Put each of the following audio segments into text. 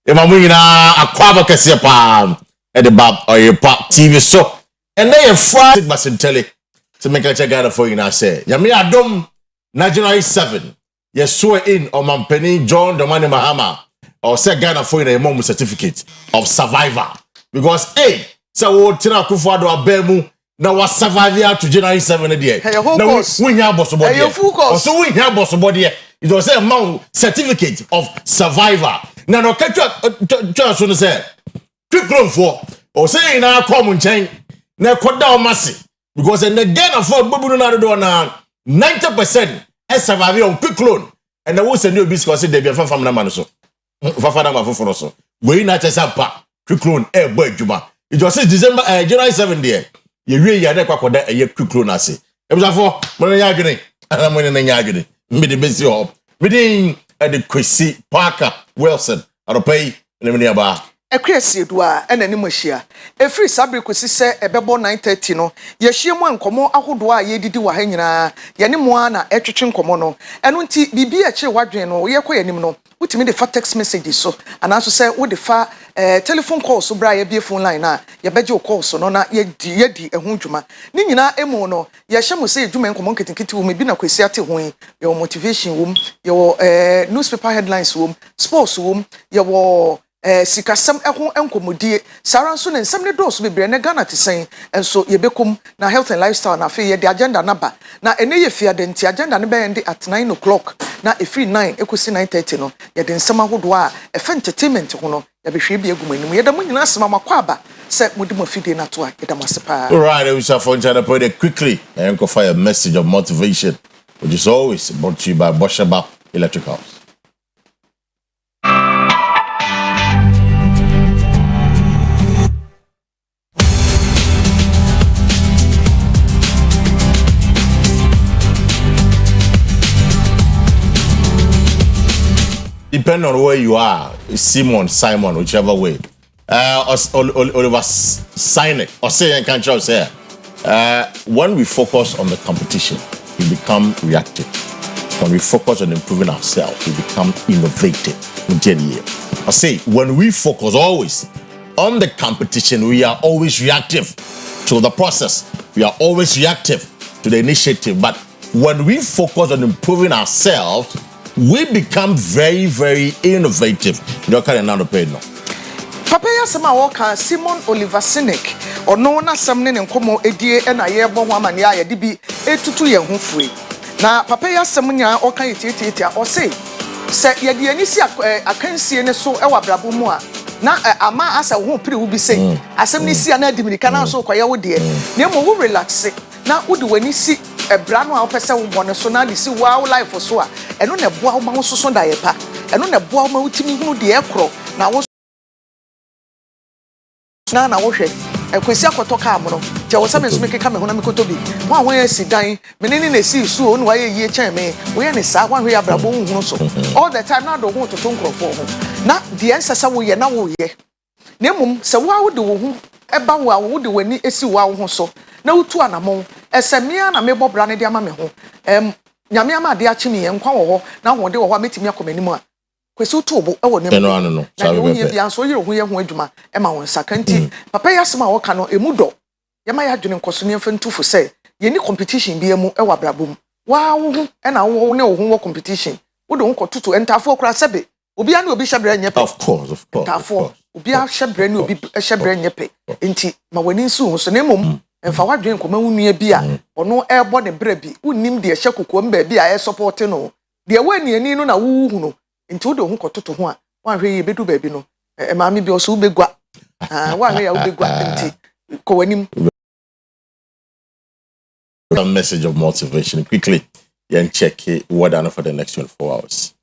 Emamina Akua Asiedua at the Bab Oyerepa TV so. And then you fry Basintele to make a check out for you now say. Yami Adom January 7. You swear in on Mampeni John Domani Mahama or say Ghana for you a mom certificate of survivor. Because hey, so Tina Kufuado Abemu now was survivor to January 7 a day. Now we have boss body. So we have boss body. It was a mount certificate of survivor. Now no catch just on say quick loan for or say in our common chain. Na koda omasi because in the Ghana for bubu na do na 90% is survive on quick loan and the wo send you because say dey be fam na man so fafa na mafoforo so we na chesa pa quick loan e bo adwuma it was December January 7 there ye wie ya na kwakoda e quick loan ase e bisa for mo na ya adwene ana mo na nya adwene me de besi ho me din e de Kwesi Parker Wilson aropay na me ne ba Akua Asiedua ena ni mohia efiri sabre kosi se ebebo 9:30 no ye hie mu ankomo ahodo a ye didi wa ha nyina ye ne mo na etwetwe nkomo no eno nti bibi a kire wadwen no ye kɔ yanim no wutimi de fa text messages so anaso se wo de fa telephone call so bra ye bie phone line na ye beje call so no na ye di ehun dwuma ni nyina emu no ye hye mo se dwuma nkomo nketenkete wo me bi na Kwesi ate ho ye motivation wo ye newspaper headlines wo sports wo ye sikasam ehon enkomodie saranso ne nsem ne dose bebre ne Ghana tesen enso yebekom na health and lifestyle na fe ye the agenda na ba na ene ye fia de nti agenda ne be end at 9 o'clock na efiri 9 ekosi 9:30 no ye de nsem ahodo a efe entertainment ho no ye behwe bi agumanim ye da mu nyina asema makwa aba se mudi mo fide na to a ye da masepa. All right, we shall find China put it quickly and go fire a message of motivation which is always brought to you by Boshaba Electricals. Depending on where you are, Simon, whichever way. Oliver Sinek, or say in country say, when we focus on the competition, we become reactive. When we focus on improving ourselves, we become innovative. I say, when we focus always on the competition, we are always reactive to the process. We are always reactive to the initiative. But when we focus on improving ourselves, we become very, very innovative. You can't not pay no. Papa ya sama woka Simon Oliver Sinek ono na samne ne nkomo edie na ye bo ho amane ya de bi etutu ye ho fue. Na papa ya samnya oka yetieti o se ye de ani si akansie ne so e wa brabo mu a na ama asa wo pire wo bi se asem ni si ana adimirika na so kwaye wo de na mo wo relax na wo de wani si ebra no a opese wo bone so na de si wow life so a eno na boa wo ma wo so da ye pa eno na boa wo ma wutimi hunu de ekro na wo na wo hwe Kwesi akoto ka amono je wo same so me keka me ho na me koto bi wo awon asi dan me ni na si su o nu wa ye yie chen me wo ye ne sa wa hwe abrabo hunu so all the time na do ho toto nkrofo ho na de ensesa wo ye na wo ye na mum se wo de wo hu eba wo de wani esi wo ho so na utu anamon esemia na me bobra ne de ama me ho nyame ama de achi me ye nkwa wo ho na ho de wo ho metimi akomanimu a Kwesi utubo ewo ne no na ye bia so ye ho ye ho adwuma e ma won sakanti papa yasema wo ka no emudo ye ma ya dwene nkoso ne mfentufo se ye ni competition bi emu e wa brabom wa wo ho e na wo ne wo ho competition wo de ho kotutu entafo okra sebe obi ane obi hyebre nyepe of course entafo obi hyebre ne obi hyebre nyepe enti ma wani nsu ho so ne mom emfa wadwen koma wunua bi a ono e bo ne bra bi unnim de hye kokko mba bi a e support no de wani ani no na wo hu no nti wo de ho kototo ho a wa hwe ye bedu ba bi no e maami bi oso ubegwa wa hwe ya ubegwa nti ko wanim. A message of motivation quickly and check what done for the next 24 hours.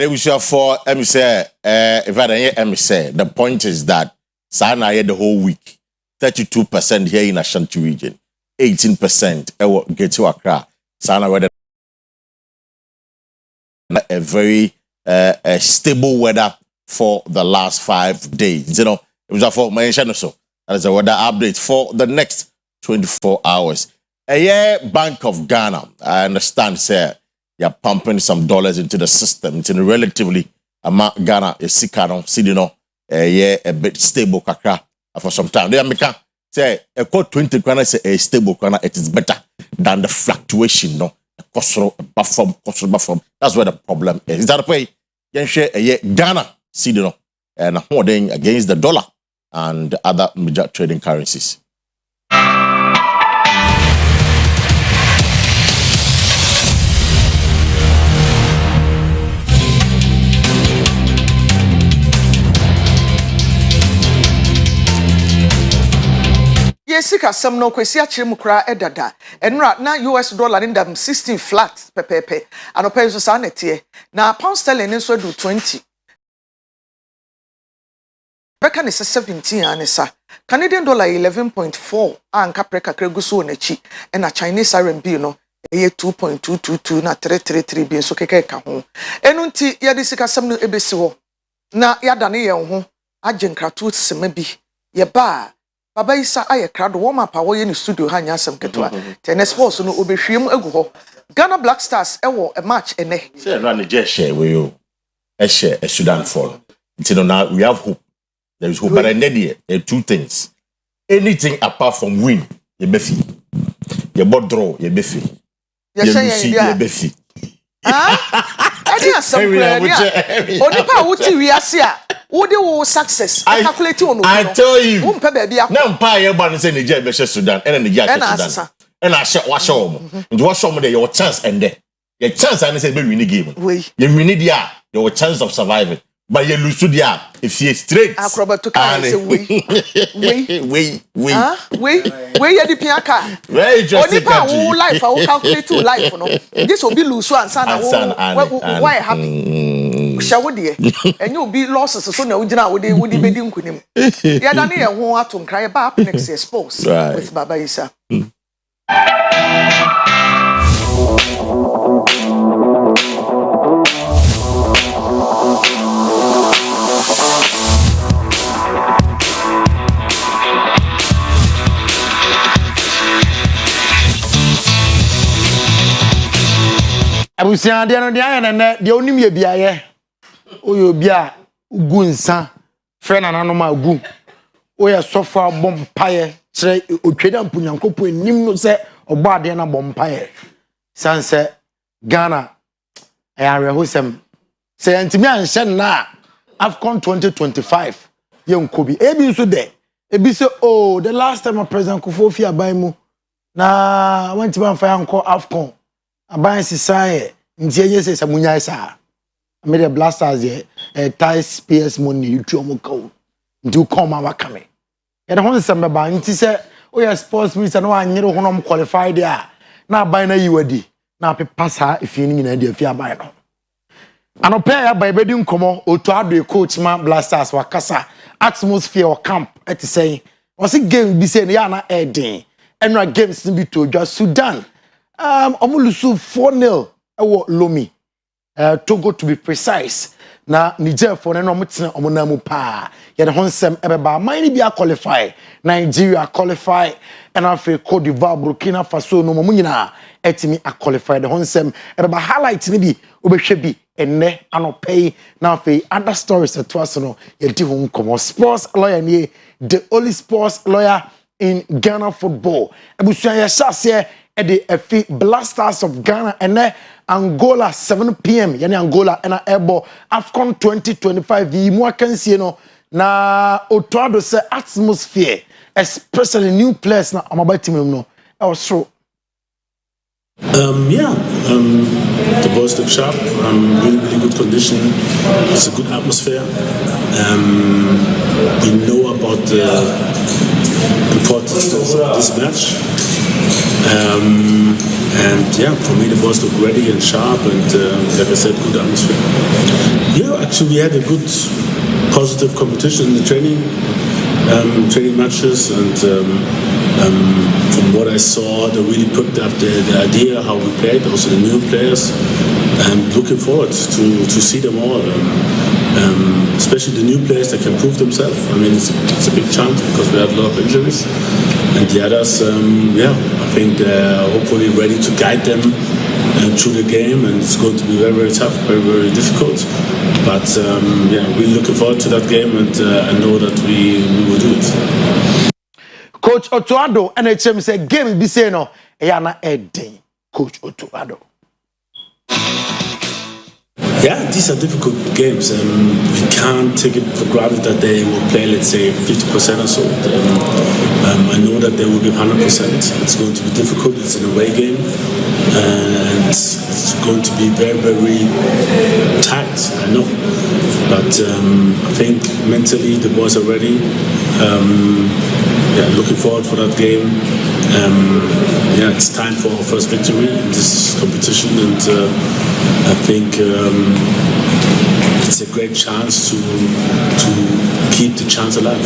they wish for say if I don't say the point is that Sana had the whole week 32% here in Ashanti region, 18% get to Accra. Sana weather a very stable weather for the last 5 days. You know, it was for mention so. That is a weather update for the next 24 hours. Bank of Ghana, I understand, sir. You're pumping some dollars into the system. It's in relatively amount Ghana is a bit stable kakra for some time. They make say a quote 20 Ghana say a stable Ghana, it is better than the fluctuation, no. That's where the problem is. Is that the way? Ghana and holding against the dollar and other major trading currencies. Sika some no Kwesi achimukra edada enra na US dollar in them 16 flat pepepe anopa so sa netie na pound sterling nso do 20 beka ne 17 anesa Canadian dollar 11.4 anka preka kreguso nachi na Chinese RMB no 2.222 na 333 bi nso keke ka ho enu nti ye de sika some no ebesi ho na yada ne ye ho agenkratu sema bi ye ba Baba Isa aye krado warm up awo ye ni studio ha nya asem ketwa ten sports no obehwiem agu ho Ghana Black Stars ewo a match ene say no na je share we you share a Sudan fall until now we have hope there is hope but there are two things anything apart from win ye befi ye bod draw ye befi ye see ye befi adi asem kra onipa wuti wiase a Ode wo success calculate on I tell you wo mpa ba bia na mpa ye ba no say Nigeria be Sudan and Nigeria Sudan and I share wa show mo and what show mo there your chance and there your chance and say be win the game you win it there your chance of surviving but you lose there if you straight acrobat to can say we ya di piaka very interesting onipa wo life wo calculate life no this will be lose so answer na why happy shawodie enye obi losses so na ugina wodi bedi nkunim ya da ne ye ho ato nkra ye ba up next expose with Baba Isa Abusia de no de ayene de onim ye biaye oyo bia ugu nsa fe na nanom agu oya sofa bompaye kire otweda mpunyankopɔ enim no se ogba ade na bompaye sanse Ghana ayare hosem se antimi anhye na AFCON 2025 ye nkobi ebi so de ebi se oh the last time President Kufuor aban mu na wanti ban fa yanko AFCON aban sisaye ntie se samunya isa me the blasters ye ties PS money you omo kawo nti come awakame ye de hon sem ba nti se o sports minister no anyere honom qualified there na aban na yiwadi na pepa sa efi ni nyina de afi aban no anope ya ba bedi nkomo oto ado coach ma blasters wakasa atmosphere or camp eti say was game bi say ya na eden enra games ni bi to dwa Sudan omulusu 4-0 ewo Lomi Togo to be precise na Niger for no mutena omonamu pa ye de honsem ebeba man bi qualify Nigeria qualify and afi Cote d'Ivoire Burkina Faso no mo nyina etimi qualify the honsem ebeba highlight ni bi obehwe bi enne anopay na afi other stories to us no ye di ho nkomo sports lawyer ni the only sports lawyer in Ghana football ebusuan ye shase the FA Blasters of Ghana and Angola 7 p.m. Yani Angola and Ebo AFCON 2025 the more can see no na otoado say atmosphere especially new players na amaba team no also the boys look sharp, really good condition. It's a good atmosphere. We know about the importance of this match. And yeah, for me the boys look ready and sharp, and like I said, good atmosphere. Yeah, actually we had a good, positive competition in the training matches, and from what I saw, they really put up the idea how we played, also the new players, and looking forward to see them all. Especially the new players that can prove themselves. I mean, it's a big chance because we have a lot of injuries, and the others, I think they're hopefully ready to guide them through the game, and it's going to be very, very tough, very, very difficult. But we're looking forward to that game, and I know that we will do it. Coach Otuado, and it's say game be say no, Yana Eddie, Coach Otuado. Yeah, these are difficult games. We can't take it for granted that they will play, let's say, 50% or so. I know that they will give 100%. It's going to be difficult. It's an away game. And it's going to be very, very tight, I know. But I think mentally the boys are ready. Looking forward for that game. It's time for our first victory in this competition, and I think it's a great chance to keep the chance alive.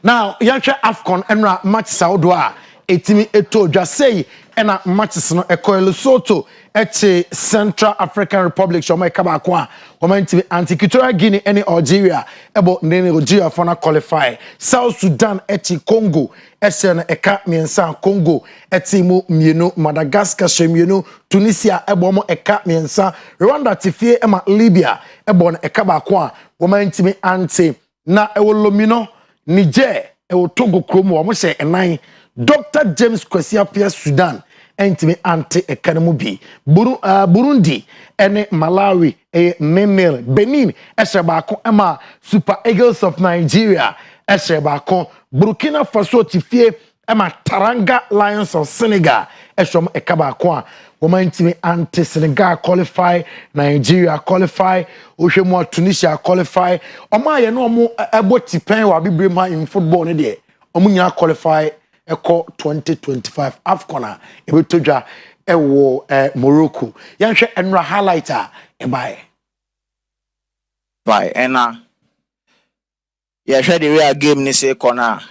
Now, Yancha Afcon Enra match Saudwa, etimi eto just say ena matches no ekoy Lesotho eche Central African Republic shoma ekaba kwa komanti anti-Equatorial Guinea any Algeria ebo nene Algeria for na qualify. South Sudan eche Congo eche na eka miensa Congo etimu mienu Madagascar shemienu Tunisia ebo mo eka miensa Rwanda tifie ema Libya ebo na ekaba kwa komanti anti na ewolomino Niger ewo Togo kromo wa mo se enan Dr. James Kwesi Sudan entimi anti ekanemu bi Burundi ene Malawi Memel Benin esebako ema Super Eagles of Nigeria esebako Burkina Faso tifie ema Taranga Lions of Senegal esom ekabako a woman entimi anti Senegal qualify Nigeria qualify ohwemu Tunisia qualify oma ye no omo ebo tipen wa bibrema in football ne de omo nyina qualify Eco 2025 Afcona ebetodwa ewo Morocco yanhwe enra highlighter ebae by ena ya hwe the real game ni say corner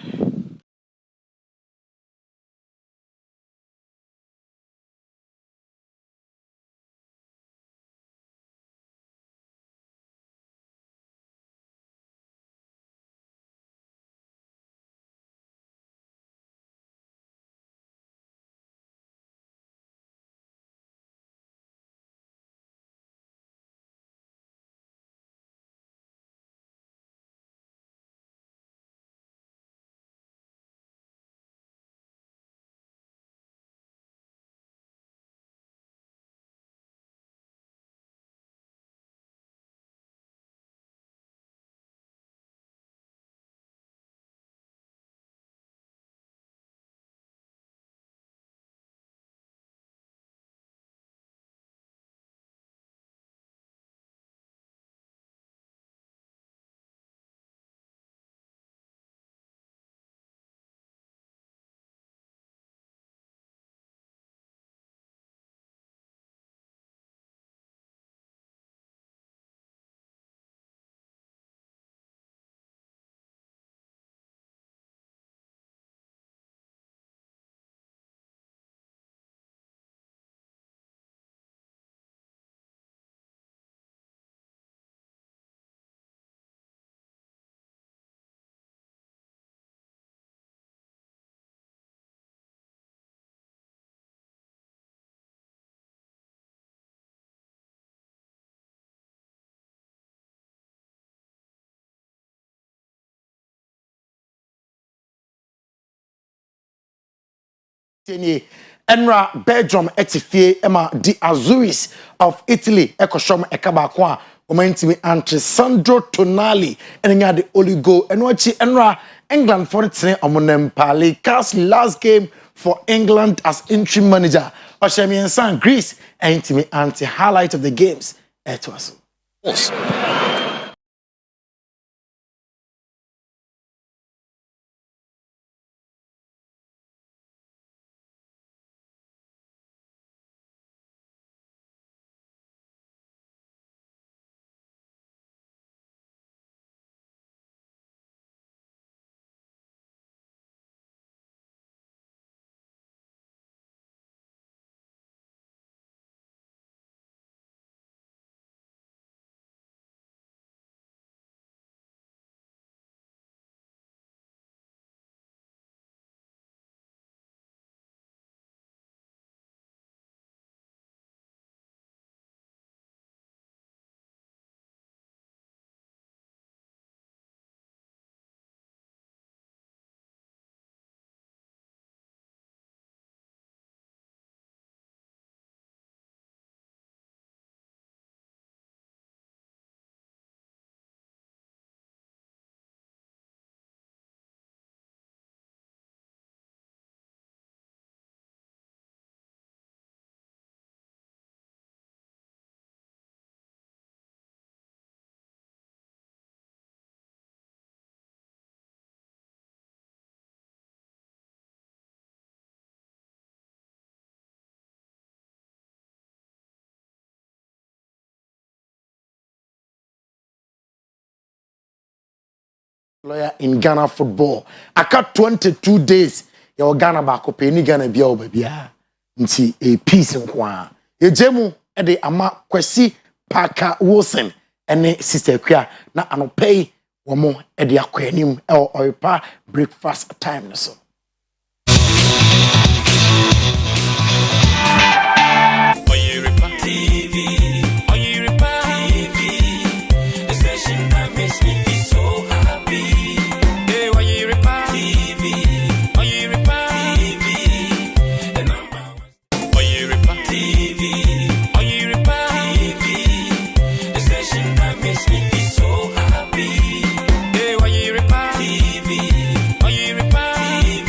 Enra Belgium etifie ema di Azuris of Italy ekoshom ekabako a omantimi anti Sandro Tonali enya the oligo enochi Enra England for it omonempali cast last game for England as interim manager Oshemi San Greece entimi anti highlight of the games etwas. Yes. lawyer in Ghana football. Aka 22 days. Your Ghana back up any Ghana be over bia. Nti a peace in kwa. Ye jemu ede ama Kwesi Parker Wilson ene sister Akua na anopay womo ede akwanim Oyerepa breakfast time so. Oyerepa TV, Oyerepa TV, the station that makes me feel so happy. Hey, Oyerepa TV, Oyerepa TV, the number one. Oyerepa TV, Oyerepa TV, the station that makes me feel so happy. Hey, Oyerepa TV, Oyerepa TV,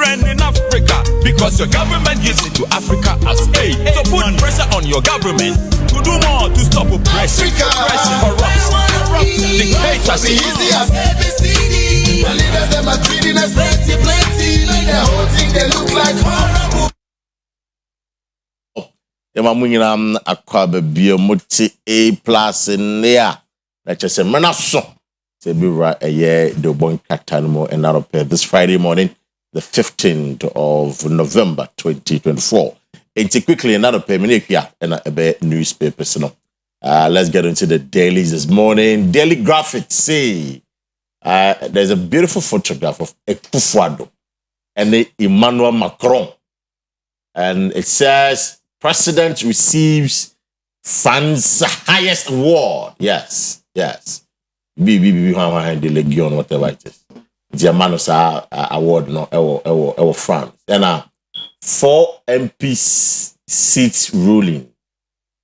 children in Africa because your government gives it to Africa as aid. So put pressure on your government to do more to stop oppression, corruption, dictatorship. Easy as ABCD. The leaders them are treating us plenty. The whole thing they look like horrible. Yama munyina akwa babie muti A+ in there. That just say menaso. Say be right a year the bon katanmo and out of this Friday morning, the 15th of November 2024. And quickly another payment here and a newspapers. Let's get into the dailies this morning. Daily Graphics say there's a beautiful photograph of Akua and Emmanuel Macron, and it says President receives France's highest award. Yes. The Legion, whatever it is. The Emmanuel's award no France. And 4 MPs seats ruling.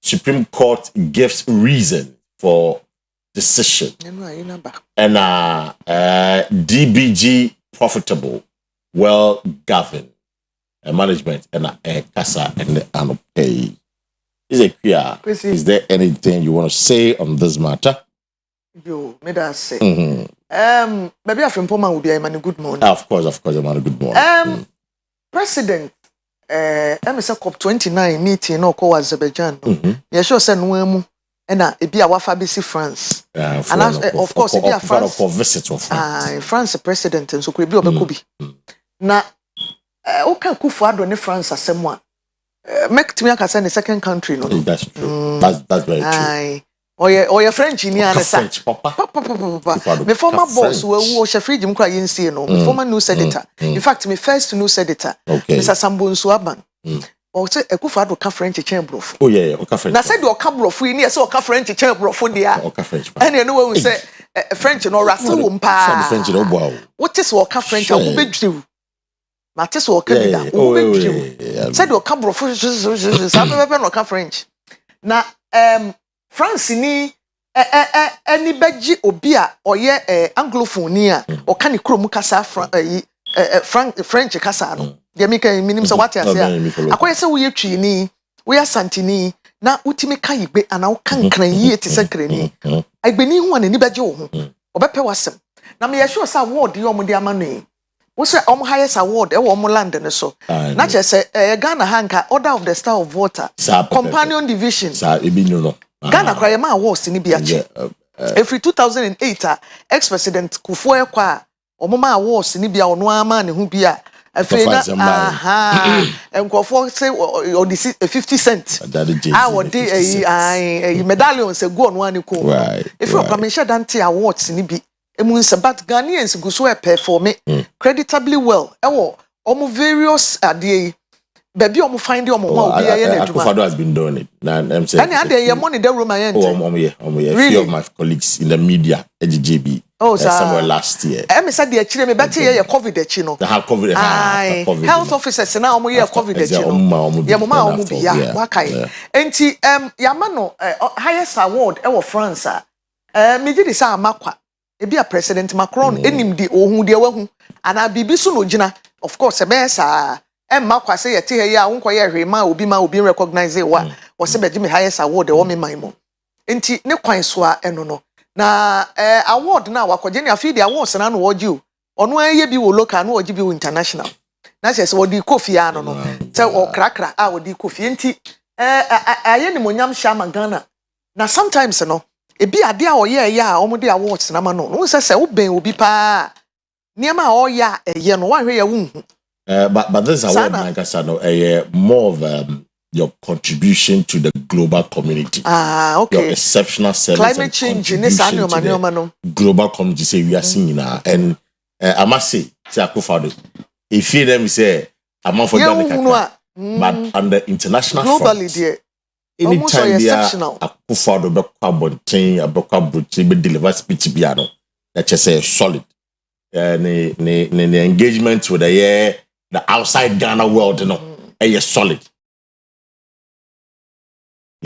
Supreme Court gives reason for decision. And DBG profitable, well governed, management and CASA and the pay. Is it clear? Kwesi. Is there anything you want to say on this matter? Yo, me that say. Maybe I from Poma will be a man good morning. Of course, a man good morning. President MSA COP29 meeting no ko Azerbaijan. Yeah, sure say no mu and e bia wafa bisi France. And of course e bia France for visit of France. France president and so ko e bia obeko bi. Na o kan Akufo-Addo ne France asem a make to me aka the second country no. That's true. That's very true. Oye French ni ana sa. French papa. My former boss we Shefriji mkra yensie no. My former news editor. In fact, my first news editor. Mr. Sambo Nsuaban. O say Akufo-Addo ka French chen brofo. Oh yeah, o ka French. Na said o ka brofo ni say o ka French chen brofo dia. O ka French. And you know when we say French no raffle wo mpa. French no boa. What is o ka French a wo bedwiru. Ma te so o ka bi da wo bedwiru. Said o ka brofo sa be no ka French. Na France ni any beji obi a oye anglophone ni a o ka ne krom kasa French kasa no de me kan minim se what ase a akoye se wo ye twini wo ya santini na utimi ka yigbe ana wo kan kran yi eti se krani agbeni hu ani beji wo ho obepe wasem na me ye sure say award yi omde amano wo se highest award e wo land ne so na che se Ghana hanka Order of the Star of Water companion division sa ebi no Ghana kwa yema awards ni bi achi every 2008 ex-president Kufuor kwa omoma awards ni bi a ono ama ne hu bi a afei na enkofo say o di 50 cents wo di medallion se go ono ani ko if you permission dante awards ni bi emu se but Ghanaians go so perform creditably well ewo omo various ade baby omo find omo ma obi aye na adwuma Akufo-Addo has been doing it na I'm saying and ade ye money the room aye omo few of my colleagues in the media EGB somewhere last year me said the chire me better ye COVID echi no they have COVID health officers na omo ye COVID echi no ye mama omo bi ya wakai enti yama no highest award e wo France me gidi sa amakwa e bia President Macron enim di ohun de wahu ana bibi so no gina of course e be sa Emma kwase ye te he ya wonko ye hwema obi recognize wa wo se beji me highest award e wo me manmo enti ne kwan so a eno no na award na wakoje ne afi di awards na no woji o ono ye bi wo local na woji bi wo international na se wo di kofi ya no te o krakra a wo di kofi enti aye ni monyam shama Ghana na sometimes no ebi ade a oye ya a omo di awards na ma no se wo ben obi pa niam a oya eye no wa hwe ya wunhu. But this award, like I said, more of your contribution to the global community. Okay. Your exceptional service. Climate change in this global community. Say we are seeing now, and I must say Akufo-Addo, if you them say I'm not for Ghana, but on the international globally, front, anytime they are Akufo-Addo be kwabontin, abekwabuti, be deliver speech biano, that just say solid. The engagement with the outside Ghana world, you know, is solid.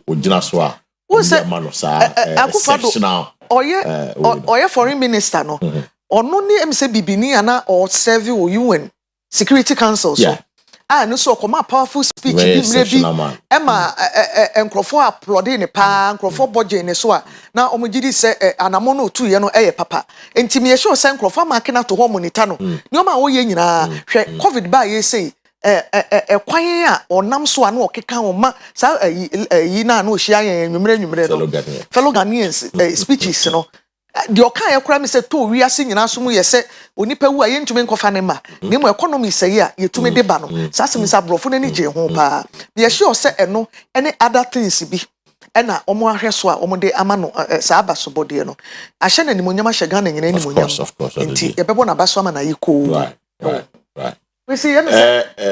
Ojinaswa. Who said Akufo-Addo? Oye foreign minister no. Ono ni MCBB ni ana or serve o UN. Security Council so. Yeah. No so come a powerful speech Very bi exceptional man. Emma nkrofo applauding ne pa nkrofo budget ne so a na omugidi se anamo no tu ye no papa enti me sure se nkrofo ma kena to ho monitor no ne o ma wo ye nyina hwe covid ba ye sei kwan a onam so a na okeka wo ma sa yi na ohia yen nwumre no fellow Ghanaians speeches no the oka ye kura me se to wiase nyina so mu ye se onipa wu a ye ntumi nkofa ne ma ne mo economy sei a ye tumi de ba no sa se misa brofo ne je ho pa ye sure se eno any other things bi ena omo ahwe so a omo de ama no sa aba so bode no ahye na nimonyam ahye Ghana nyina nimonyam Of course. nti ye bebo na baso ama na ye ko Right. we see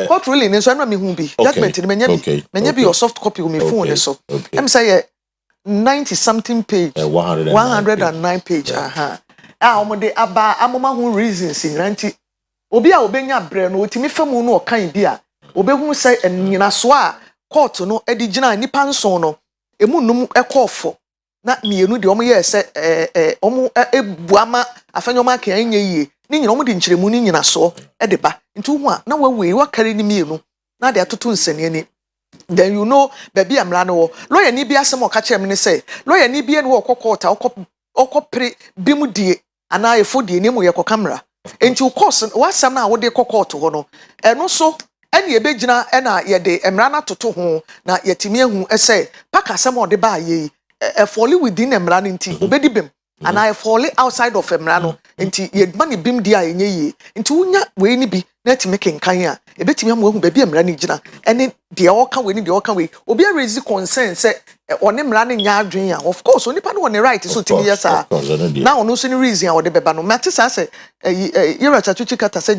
court ruling so na me hu bi judgment ni menye bi your soft copy me phone ne so em say ye 90 something page 109 page omode aba amoma hu reasons nranti obi a obenya bre no otimi famu no okan bi a obehu say enyina so a court no edigina nipa nson no emu num ekofo na mienu de omo ye se omo ebuama afanyoma kan anya yie ni nyina omo de nkyeremu ni nyina so de ba nti hu a na wawe wakare ni mienu na de atoto nsane ni then you know baby amra no lawyer ni bi asem oka kire me ne say lawyer ni bi no okokota okopre bimudie ana efodie ni mu ye kokamra enti course wasam na wode kokota ho no eno so ene ebegina ena ye de emra na toto ho na yetimi ehu say paka asem ode ba ye fall within emra nti obedi bem and I fall outside of emra no nti ye mani bim dia enye yi nti unya we ni bi na ti make nkan a ebetimi am wehu ba bi emra ni gina ene de oka we ni de oka we obi a raise concern say one emra ni nya adwen a of course onipa no one right so timi yes a na ono so ni reason a ode beba no mate sa say yera chatuchi kata say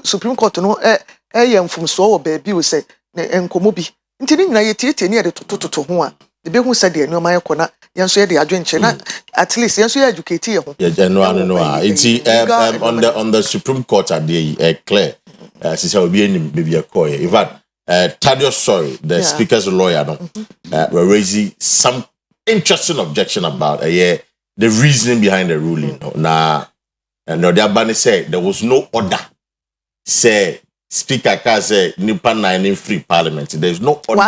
Supreme Court no ye mfumso wo ba bi we say enkomo bi nti ni nyina ye tietie ni ye de toto ho a ebe hu say de enoma ye kona yenso ye de adwenche na at least yenso ye educate ye ho no it's on the Supreme Court are there clear since I be in baby akoye in fact Thaddeus sorry the speaker's lawyer no were raising some interesting objection about the reasoning behind the ruling na no the abani said there was no order say Speaker can say nipa nine in free parliament. There's no order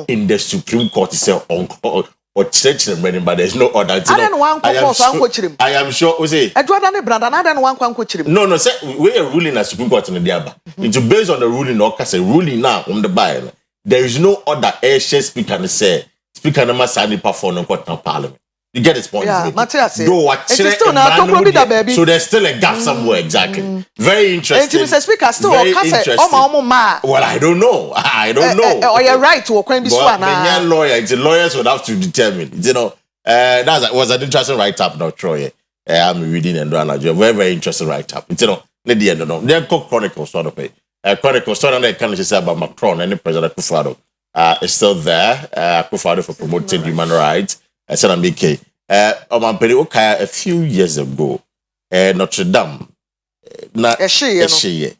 in the Supreme Court to say or church them, but there's no order. I am sure. Say no. Say we are ruling as Supreme Court in the Diaba. It's based on the ruling. Or say ruling now on the buy. There is no order. Speaker and say Speaker no must sign nipa for no court parliament. You get this point? Yeah, Matthias. So there's still a gap somewhere. Exactly. Very interesting. Mr. Speaker, still interesting. Well, I don't know. Or you're right to a lawyer. The lawyers would have to determine. You know, that was an interesting write-up now, Troy. I'm reading and doing a very, very interesting write-up. You know, the end of they're called Chronicles, sort of a Chronicle story and I can't just say about Macron and the President Akufo is still there. Akufo for promoting human rights. I said I'm BK. A few years ago, Notre Dame. Na Paris.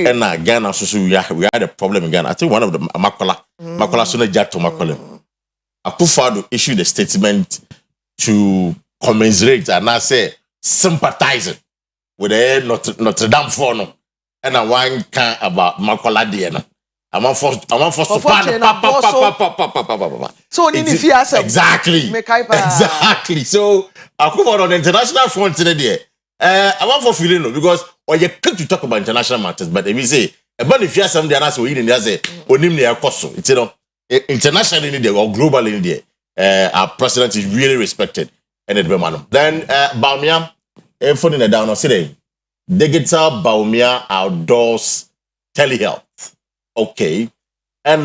And now Ghana, so we had a problem in Ghana. I think one of the Makola Sona Jato Makola. Akufo issued a statement to commiserate and I say sympathizing with the Notre Dame for and I want can about Makola Diana. I'm on forced to so exactly. So Akufo on the international front today. I want for feeling no because you quick to talk about international matters, but if you say about if you have something else we in say onim ne ekoso, it's internationally in there or globally in there. Our president is really respected and it be man. Then Baumia phone in the down today. Digital Baumia outdoors telehealth. Okay, and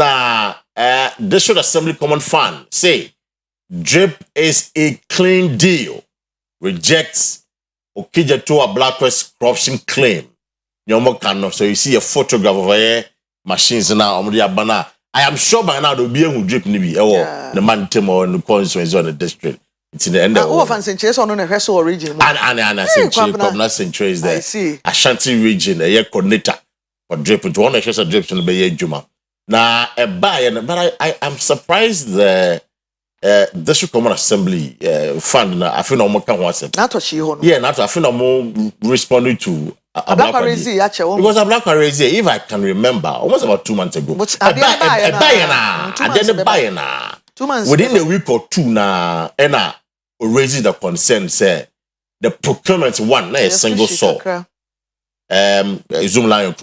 District Assembly Common Fund say drip is a clean deal. Rejects Okijetua Blackwest corruption claim. So you see a photograph of a machines now. I am sure by now there will be a drip nibi or the man or the constituency on the district. It's in the end of the region. And Century is there. I see. Ashanti region, a year coordinator. For drip into one extra drips in the Bay Juma. Now a buy but I am surprised the District Common Assembly fund I feel no more can once. Not what she yeah, not I feel no more responding to Black Crazy, actually. Because a Black Crazy, if I can remember, almost about 2 months ago. But I didn't buy na. 2 months. Within a week or two, na, raises the concern, say the procurement one, na a single saw. Zoom line,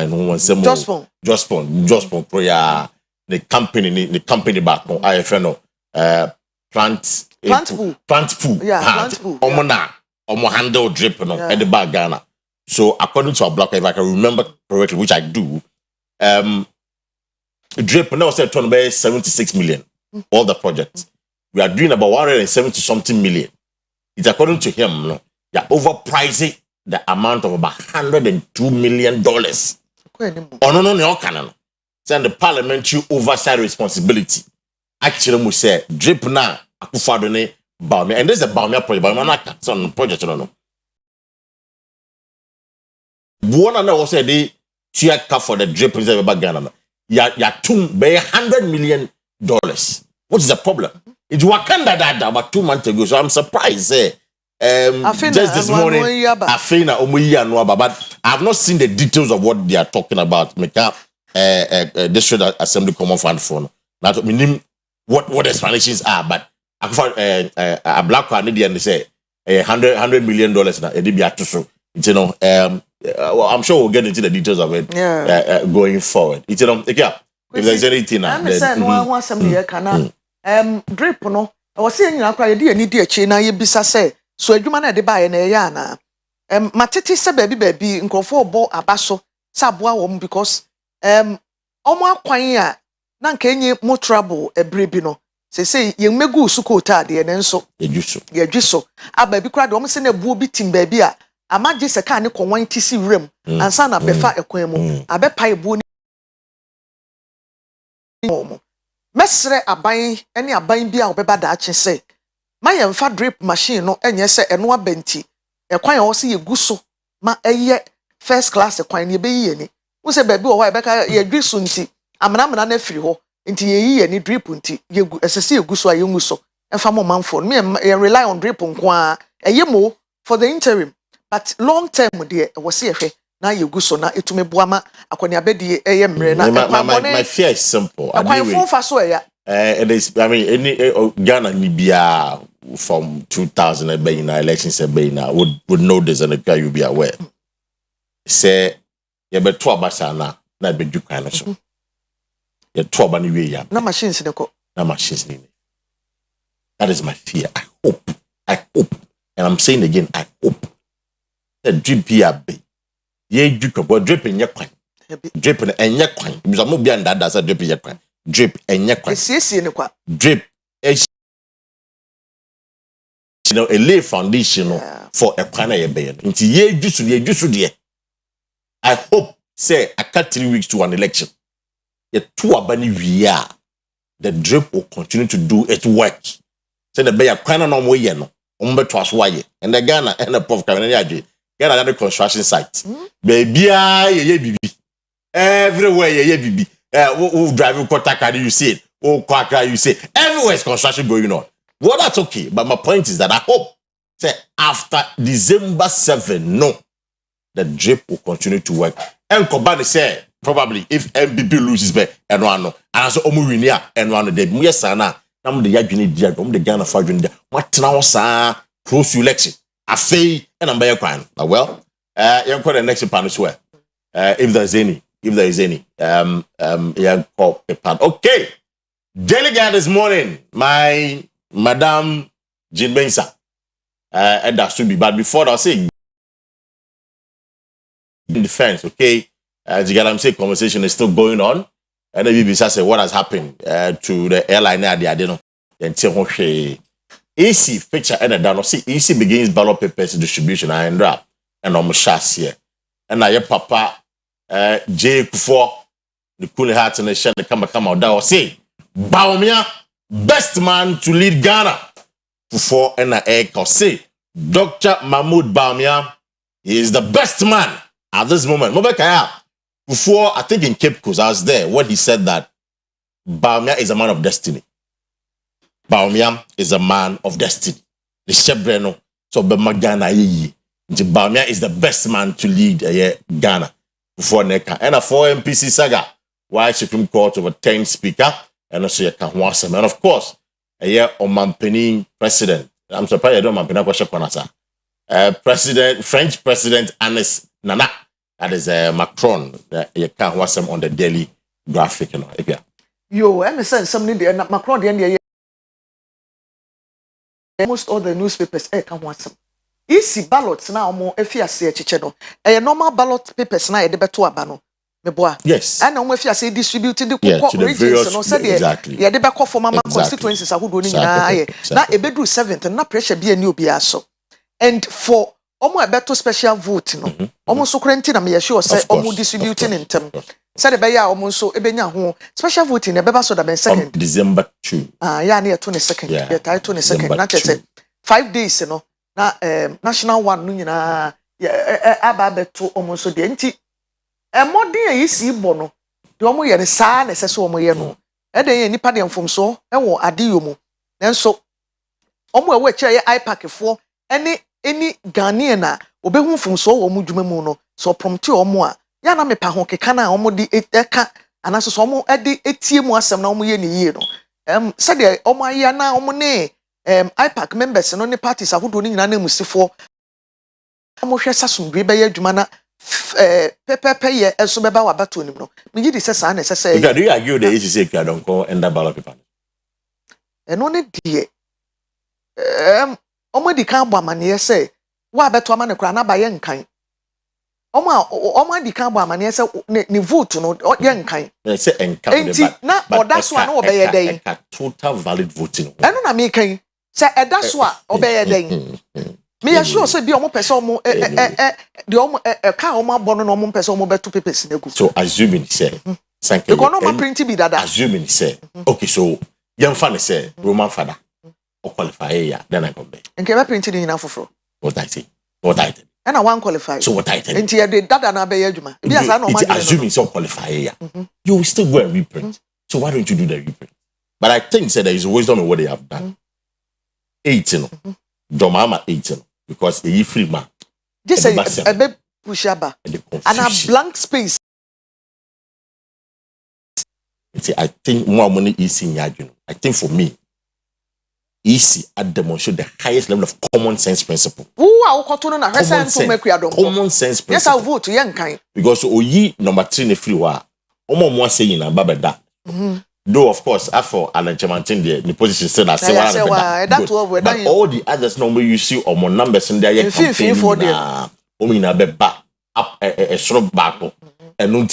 no one say more. Just phone, prayer. The company back on IFNO, plant pool. Yeah, plant pool. Omo handle drip at the back Ghana. So according to our block, if I can remember correctly, which I do, drip now said turn by 76 million. All the projects. We are doing about 170 something million. It's according to him, no, you're overpricing the amount of about $102 million. No. Send the parliamentary oversight responsibility. Actually, we say drip now. Akufadone Baumia, and there's a Baumia project. Baumia some project. No. One and also the cheer for the drip reserve about Ghana. Ya by $100 million. What is the problem? It's Wakanda that about 2 months ago. So I'm surprised. Just this morning, Afena Omuya no, but I've not seen the details of what they are talking about. District Assembly Common Fund for not meaning what explanations are, but I found a black card and they say $100 million now. You know, well, I'm sure we'll get into the details of it going forward. You know, if there's anything drip no, I was saying I cried any dear China, you be say, so you man at the buy in a yana. Matiti said baby, and go for bo abaso, sabwa because Omo kwanya na kenye mo trouble ebrebi no say ye megu suko tade ne nso ye dwiso aba bi kra de omo se na buo bi tim ba bi a amaje se ka ne konwan tisi rem ansa na befa ekwan mu abepa ebuo ni mo mesre aban ene aban bi a obeba da ache se ma ye mfa drip machine no enye se eno abenti ekwan wo se ye guso ma eye first class ekwan ne be yi ni wo se baby wo ebeka ye dwiso nti amana na firi ho nti ye yi ni drip nti ye esese eguso aye nguso emfa mo manfo me rely on drip nko a eye mo for the interim but long term de wo se ehwe na ye guso na etume boama akoni abedi eye mre na my fear is simple. Akwan fo fa so ya it is, I mean, any Ghana Libya from 2000 elections would know this and you be aware. Say you be 2 abasana na be du kan so. You 2 abani we ya. Na machines ne ko. Na machines ni. That is my fear. I hope. And I'm saying again, I hope. The drip here be. Ye du ko bo drip in your kwan. Drip in your kwan. Because I'm be and that that's a drip in your kwan. Drip and your kwan. Drip. You know, a lay foundation for a kwana ye be. Until ye jusu there. I hope, say, I cut 3 weeks to an election. The 2 abani we are. The drip will continue to do its work. Say the bay a kwana no way no. Umbe to aswaye. And the Ghana and the Prof. Ghana another construction site. Baby, ye bibi. Everywhere ye bibi. Who driving Kotaka, you see it. Oh, Kwakra, you see it. Everywhere is construction going on. Well, that's okay. But my point is that I hope, say, after December 7, no, the drip will continue to work. And Kobani say, probably, if MPP loses, and one, and also Omuinia, and one of the Muyasana, I'm the Yagini Dia, the Ghana Fajun, what now, sir, close election. I say, and I'm by a crime. Well, you're quite the next panel swear. If there's any. Okay. Delegate this morning, my Madam Jean Bensa. And that should be, but before I say in defense, okay, as you get saying, conversation is still going on. And the BBC say what has happened to the airline there, they don't know. AC picture and down. See, AC begins ballot papers distribution and rap and on here. And now your papa J Kufo, the cool heart and the shell, the come out there say, Baumia, best man to lead Ghana. Kufo and I say, Dr. Mahmoud Baumia is the best man at this moment. Before, I think in Cape Coast, I was there when he said that Baumia is a man of destiny. Baumia is a man of destiny. The Shebreno, so Bemagana ye. Bawumia is the best man to lead Ghana before Neka. And a 4 MPC saga, why Supreme Court overturned Speaker, and also Yekahwasem. And of course, a year Omampeni president. I'm surprised I don't Mampena question Konasa. French President Anis Nana, that is Macron, Yekahwasem on the daily graphic, you know. Yo, I'm saying something there. Macron, the end almost all the newspapers, Yekahwasem. Easy ballots now more if you say chicheno. A normal ballot papers now the better abano. Meboa. Yes. And now if you say distributed the regions various, and exactly. Yeah, the back of mama constituencies are who do now a bedroom 7th and not pressure be a new biaso. And for almost a better special vote, no. Almost so quarantine, I'm sure say almost distributing in term. Said the Baya almost so ebenya home special voting a beba so that second. December 2. Yeah, near 22nd. Yeah, 22nd. Not just 5 days, you know. Na national one no nyina aba beto omonso de nti modern yisi bo no de omo ye ne saa na sese omo ye no e de ye nipa de mfomso e wo adeyo mu nenso omo e we kire ye ipack fo eni Ghanaian na obehu mfomso wo mu dwuma mu no so prompt omo a ya na mepa ho keka na omo de eka anaso so omo e de etie mu asem na omo ye ne yie no se de omo aya na omo ne IPAC members no ne parties ahodo ni nyina na musifo mo hwe sasumbre be ya adwuma na pepepe ye enso beba wa bato nim no me di se sa na se se do you argue the issue say don't call end ballot paper eno ne die omo di kan bo amane se wa beto amane kra na ba ye nkan omo di kan bo amane se ne vote no ye nkan say enkan enti na odaso na obeye den total valid voting eno na me kan say edaso a obeye den me assure say bi omo pese omo de omo ka omo abono no omo pese omo beto papers na gu so assuming say sanke because no ma print bi dada assuming say okay so yam fa ne say Roman father o qualify ya then I come back nke be print ni na foforo what I say and I want qualify so what I tell enti ye de dada na be adwuma bi asa na o ma assuming so qualify ya you will still go and reprint so why don't you do the reprint but I think say there is wisdom in what they have done 18 Domama 18 because a free man just say a be pushaba and a blank space I think more money is in Yajun. I think for me easy at demonstrate the highest level of common sense principle. Common sense principle. Yes, I'll vote to young kind. Because Oyi number 3 in free wa. Omo mo saying na baba da. Though of course after Alan Chamantin the position said that but all the others no you see omo numbers in there campaign for them. Omo na be back up a shrub back and no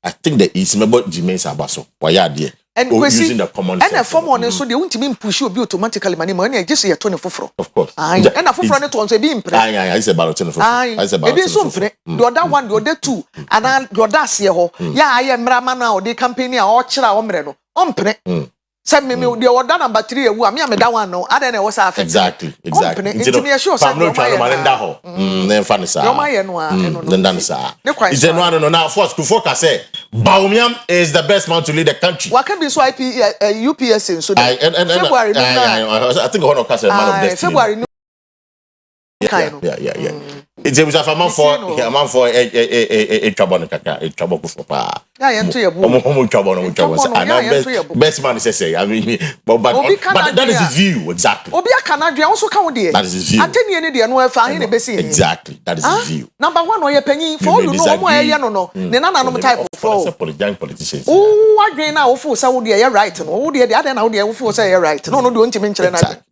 I think the is member Jimenez Abaso. Why are there? And using the common sense. And a form on so they won't mean push you automatically money just a 24. Of course. And a full front to be impressed. I say about 24. I say about the other one, the other two, and I'll go das here. Yeah, I am Ramana or the company or Chira Omreno. Send me the order number 3. I mean, I'm that one. No, I don't know what's happening. Exactly. It's me sure. I'm not trying to manage that whole. Then funny sir. Then done sir. It's a no now. First, before I say, Bawumia is the best man to lead the country. What can be so UPS in so February. I think one of us is man of destiny. February. Yeah. It's a man for a trouble for pa. Yeah, into your trouble. Best man is say. I mean, but that is his view exactly. Obia Canada also come there. That is his view. Attend any day no find the best. Exactly, that is his view. Number 1 or your penny for you know no. The nana type of politicians. Oh, I gain now for Saudi right. No, the other now the for say right. No, don't you mention that.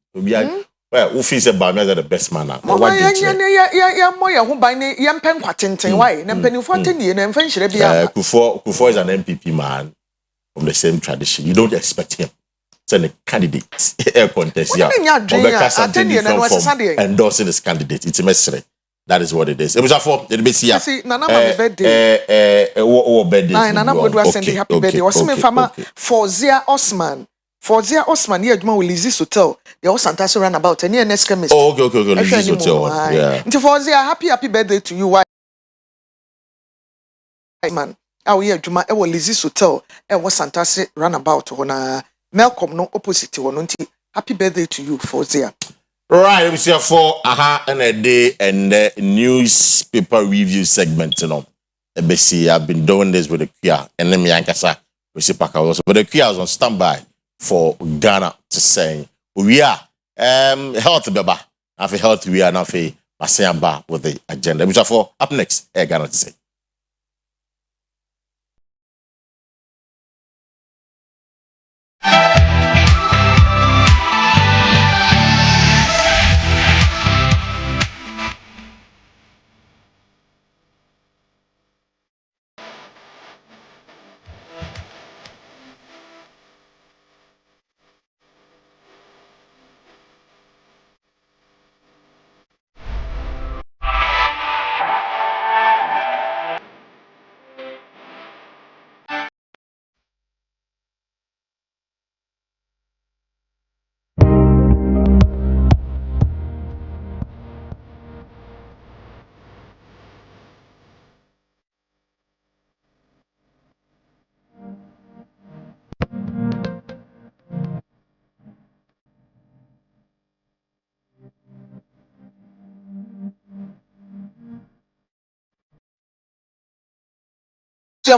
Well, who feels about me as the best man now? Moya who buy yampen quatintin. Why? Nampeni for 10 years and finish Rebia. Kufo is an MPP man from the same tradition. You don't expect him. Send a candidate, air contest. Endorsing this candidate. It's a mystery. That is what it is. It was for the BC. See, Nana birthday. Nana would send happy birthday. Was me farmer for Zia Osman. For Zia Osman, here, Juma will Lizzie Hotel. The old Santaso ran about and near next chemist. Oh, okay. Lizzie Hotel. Yeah. Into for Zia, happy birthday to you, why? Man, our year, Juma, I will Lizzie Hotel. And was Santaso ran about when Malcolm no opposite to one. Happy birthday to you, for Zia. Right, we see for aha and a day and the newspaper review segment, you know. BC, I've been doing this with the Kia and then Yankasa, we see Paka also. But the Kia was on standby for Ghana to say we are health beba. After health, we are now for Masayamba with the agenda. Which are for up next, Ghana to say.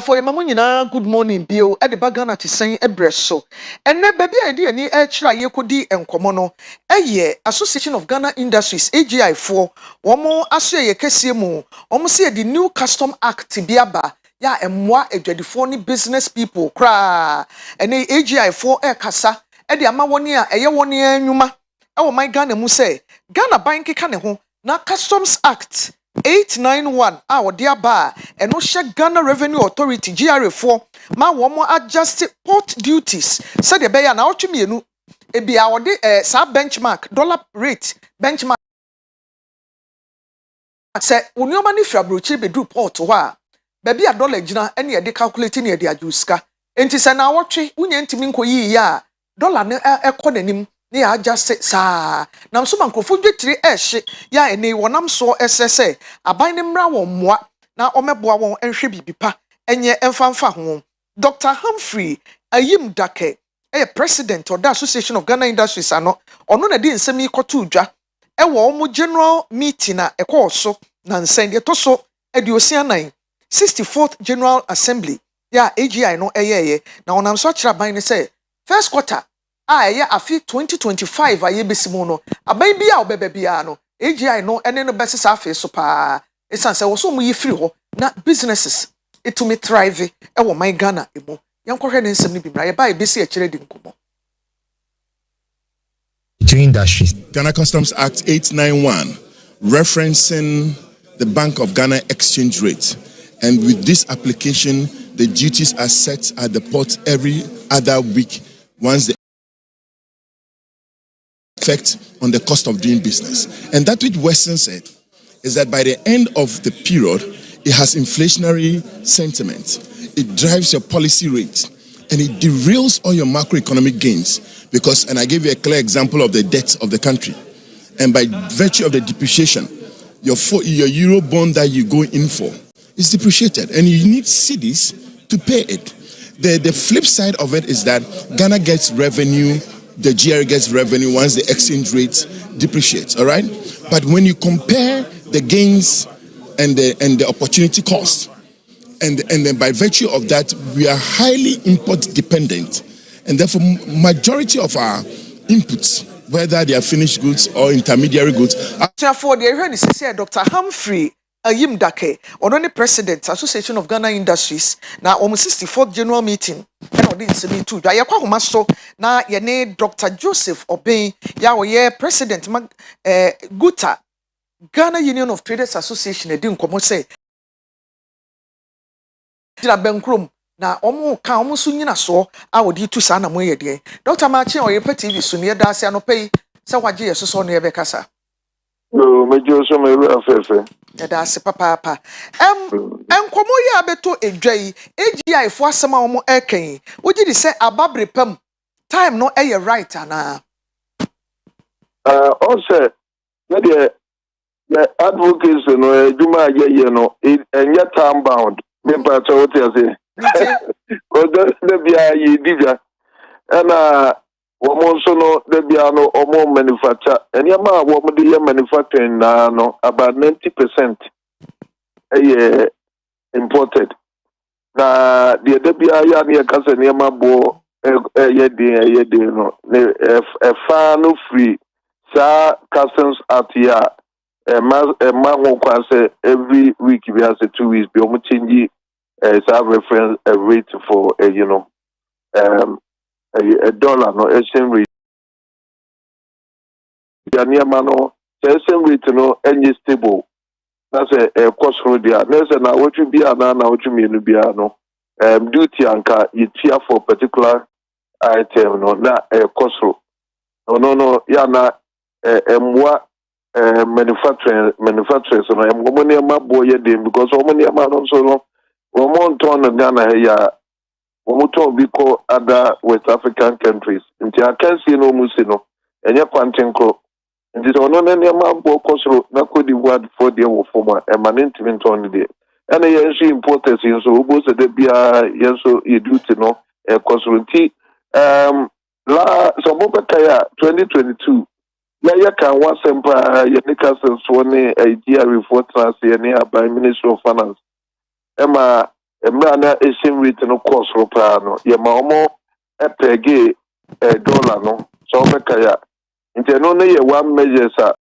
For your mamma, good morning, Bill, at the bagana to say a breast so. And ne baby idea ni extra ye could di and commono. A year, Association of Ghana Industries, AGI4, one more assay a kesimu, almost say the new Custom Act Tibiaba, ya and moi a dreadful business people cry. And a AGI4 air cassa, at the Amawania, a year 1 year numa. Oh, my Ghana muse, Ghana banki caneho, na Customs Act. 891 our dear bar and no share Ghana Revenue Authority GRA4 ma womo adjust port duties said the beya na otwemienu e bia wode sa benchmark dollar rate benchmark say unioma ni fiabrochi bedu port ho a baby a dollar gina ene ye de calculate ne ye de ajuska enti se na wotwe unya ntimi nkoyi ya dollar ne ekonanim ne ya adjust sa nam so mankofo dwetire ehye ya ene wonam so esese aban ne mra won moa na omeboa won enhwe bibipa enye emfanfa ho Dr. Humphrey Ayim Dake president of the Association of Ghana Industries ano ono na di nsem ikoto udwa wo omo general meeting na ekoso na nsende to so ediosia 64th General Assembly ya AGI no eyeye na onam so kira ban ne say first quarter ya afi 2025 aye besimu no aban bia obebe bia no AGI no ene no besesa afi so pa esan se wo so mu yifiri ho na businesses etumi thrive e wo my Ghana emu yankohwe ne nsem ni bimra ye ba e besi e kire di nkomo industries. Ghana Customs Act 891 referencing the Bank of Ghana exchange rate, and with this application the duties are set at the port every other week once the effect on the cost of doing business. And that which Western said is that by the end of the period, it has inflationary sentiment. It drives your policy rate and it derails all your macroeconomic gains because, and I gave you a clear example of the debt of the country. And by virtue of the depreciation, your euro bond that you go in for is depreciated and you need cedis to pay it. The flip side of it is that Ghana gets revenue, the GRA gets revenue once the exchange rate depreciates, all right? But when you compare the gains and the opportunity cost, and then by virtue of that, we are highly import dependent, and therefore majority of our inputs, whether they are finished goods or intermediary goods. For the area is Dr. Humphrey Ayim Dake, or the president, Association of Ghana Industries, now almost 64th general meeting, and on this me too. I yakwa so na yene Dr. Joseph Obey, ya president Guta, Ghana Union of Traders Association, edin komo say. Dina benkrom na omo ka omo so nyina so a wodi tu sa na mo yede. Dr. Machi Oyerepa TV so ne da ase anopai se wagye yeso ne be kasa. No, mejo so me afefe. Da ase papa. Enkomo ya beto edwai AGI fo asema omo eken. Wogi di se ababre pam time no eye right ana. Also na the advocates no eduma ye no enye time bound. Me pa cho what you say. Odo na bia ye dija. Na Woman so no debiano or more manufacture and yama woman the manufacturing no about 90% imported. Na the debia ya near cousin yama bo ye no a fan free sa customs at ya a man who say every week we has a 2 weeks be omuchingi sa reference rate for a dollar no exchange rate. Yaniama no exchange rate no any stable. That's a cost for there. There's na what you be na what you mean be no duty anka you tier for particular item no na cost for. No ya na mwa manufacturers no money ma boy dem because money ma no so no one ton na na ya Omuto biko other West African countries. Nti I can see no musi no. Enye kwantenko. Nti ono na nema bo kosoro na kodi word for the wo forma e management on the. Ene yenso importers yenso obo se de bia yenso yeduti no e kosoro nti la so bobe kaya 2022 ya kan wasempa ye nika senso ne idea report na se ne by Ministry of Finance. Emma na exchange rate no cost ro pa no ye ma omo pege dollar no so be kaya nti no na ye one measure sa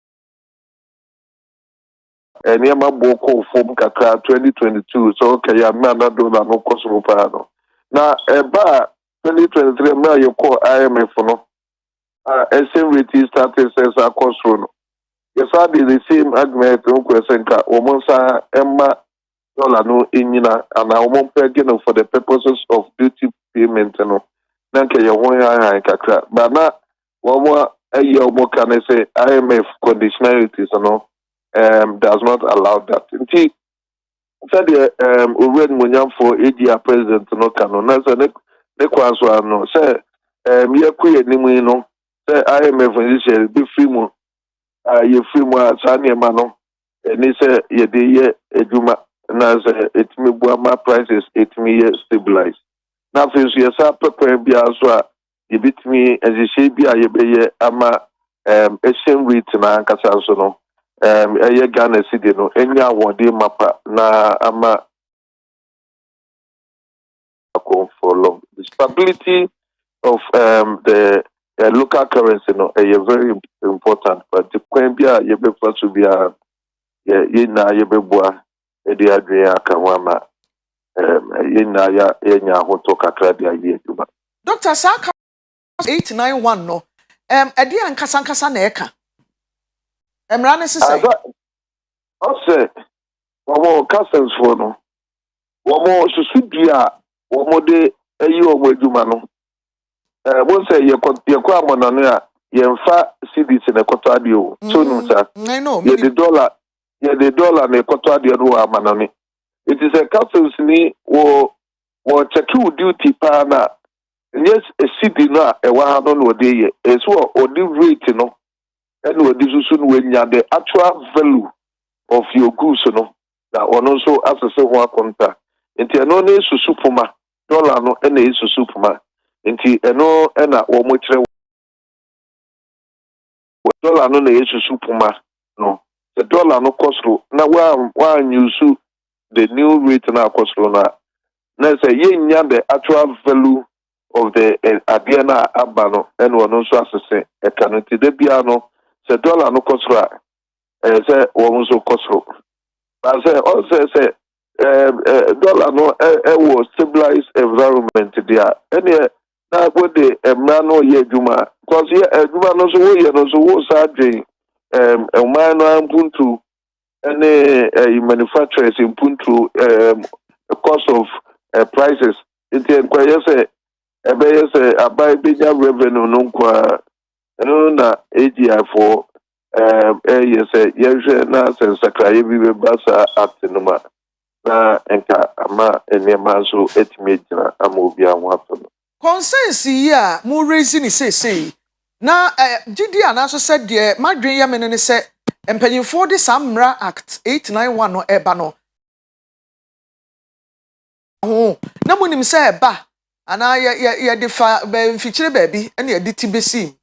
ene ma boko form kakra 2022 so kaya na dollar no cost ro pa no na ba 2023 ma ye ko IMF no exchange rate started says cost ro no yes I did the same argument no question ka o mo sa emma dollar no inyina and I won't pay again for the purposes of duty payment no nanke ye won ya kakra but na one more a year more can I say IMF conditionalities no does not allow that nti said already munyam for AGR president no can na say ne kwaso no say ye kuye nimu no say IMF is be free mu ye free mu asane ma no ni say ye de ye eduma na it me buama prices it me stabilize na feel so yesa prepare bia so a ye bitimi ezihye bia ye beye ama exchange rate na kasa so no eye Ghana cedi no enya wode mapa na ama for long the stability of the local currency no very important but the point bia ye be for to bia ye na ye be boa edi adria kanwama yina ya enya hoto kakra bia ye duba Dr. Saka 891 no edi ankasa na eka emra ne sesai ose womo cousins for no womo susudua womo de eyi omo aduma no won say ye ko amona no a ye mfa cedis na ekoto ade o so nu sa ye the dollar na ekoto ade no amana no. It is a customs ni wo check you duty pa na yes a city na e wa ha no de ye so o di rate no and o di susu no nya the actual value of your goods no that ono so asese ho akonta nti eno na susu puma dollar no na susu puma nti eno na wo mo kire dollar no na susu puma no the dollar no cost na wa use the new rate na cost na say yenya the actual value of the adiana abano and one so asese e kanoti de bia no the dollar no cost say one so cost but say also say dollar no was stabilized environment there any na go the emra no ye adwuma because ye adwuma no so ye no so wo sa dwen man no ampuntu any manufacturers impuntu the cost of prices it enquire say abai benya revenue no kwa no na AGI for yes ye na sensakraye bi be basa atenuma na enka ama enema so etime gina ama obi anwo ato consensus ya mu raise ni say na gidi anaso said de madwen ya mene ne se empanyimfo de Samra Act 891 no eba no na munim se eba ana ye defa be mfikyire baabi ene ye diti besi.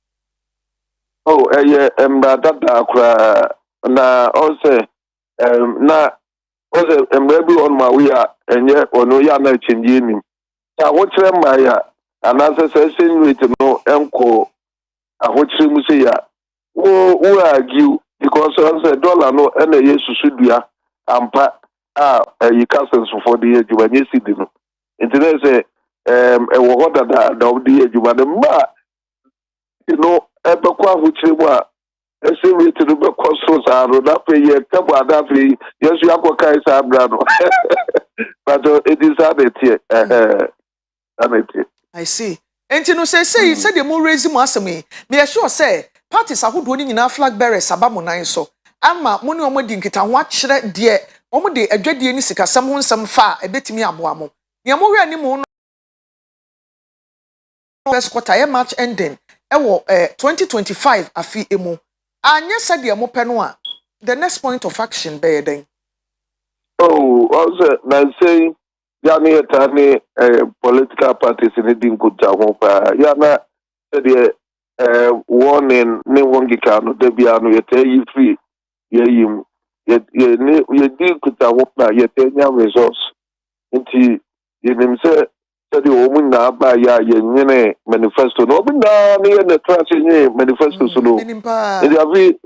Oh, dada akra na also na also maybe on my way enye ono ya na chinji ni. Ta wotre ma ya anase se rate no enko ahokyere mu se ya. Wo argue because also dollar no ene yesusu dua ampa you castles for the edwuma nyesi di no. Internet say wo hoda da the edwuma de ma you know ebekwa ahokyere mu a ese rate no be cost so na pay ye kabo ada pay yesu akokai sa abra no. But it is I see. Enti no say the mo raise mo asemi. Me sure say parties ahodo ni nyina flag bearers abamo nan so. Ama mo ne omo di nkita ho akyere de omo de adwadie ni sikasam ho nsam fa ebetimi aboa mo. Ne mo hwe ni mo no first quarter match ending ewo 2025 afi emu. Anya said de mo pe no a the next point of action be den. Oh, also na say yani etani political parties in din kuta ho pa. Yana the warning ne wongika no de bia no yete yi free ye yim ye din kuta ho pa yete nya resource. Nti yenim say the woman na ba ya ye nyene manifesto no bi na ne na trust nye manifesto so no. Ndi avi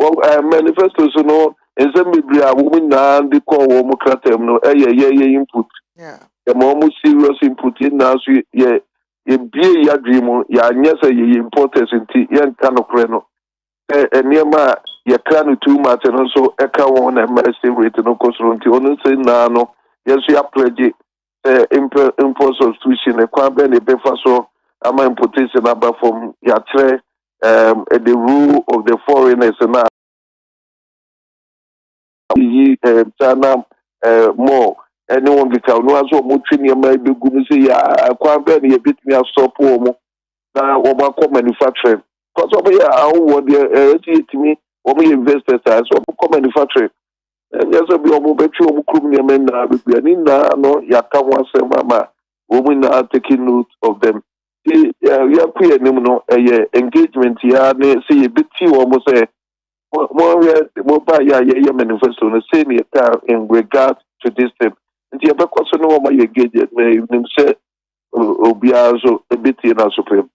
manifesto so no ensem bibiri a woman na ndi call wo mu kratem no ye input. Yeah. The more serious input in now so ye bie ya dream ya nyese ye importance nti ye kan no kre no. Eniema ye kan too much no so e ka won na mercy rate no kosoro nti onu say na no yesu ya pledge import substitution kwa be ne befa so ama importation aba from ya tre the rule of the foreigners na yi China more anyone be tell no aso mo twini ma be gu mu say ya kwa be ne bitimi stop wo mo na wo ba ko manufacturing cause obo ya awo the etimi wo mo investors so ko manufacturing yes be omo betwi omo krum ne men na be ani na no ya ka ho asem ama wo mo na taking note of them ya ku enim no engagement ya ne say e beti wo mo say mo ba ya manifesto no say ne ka in regard to this thing nti e be kwaso no wo ma engage me nim say obia so e beti na supreme.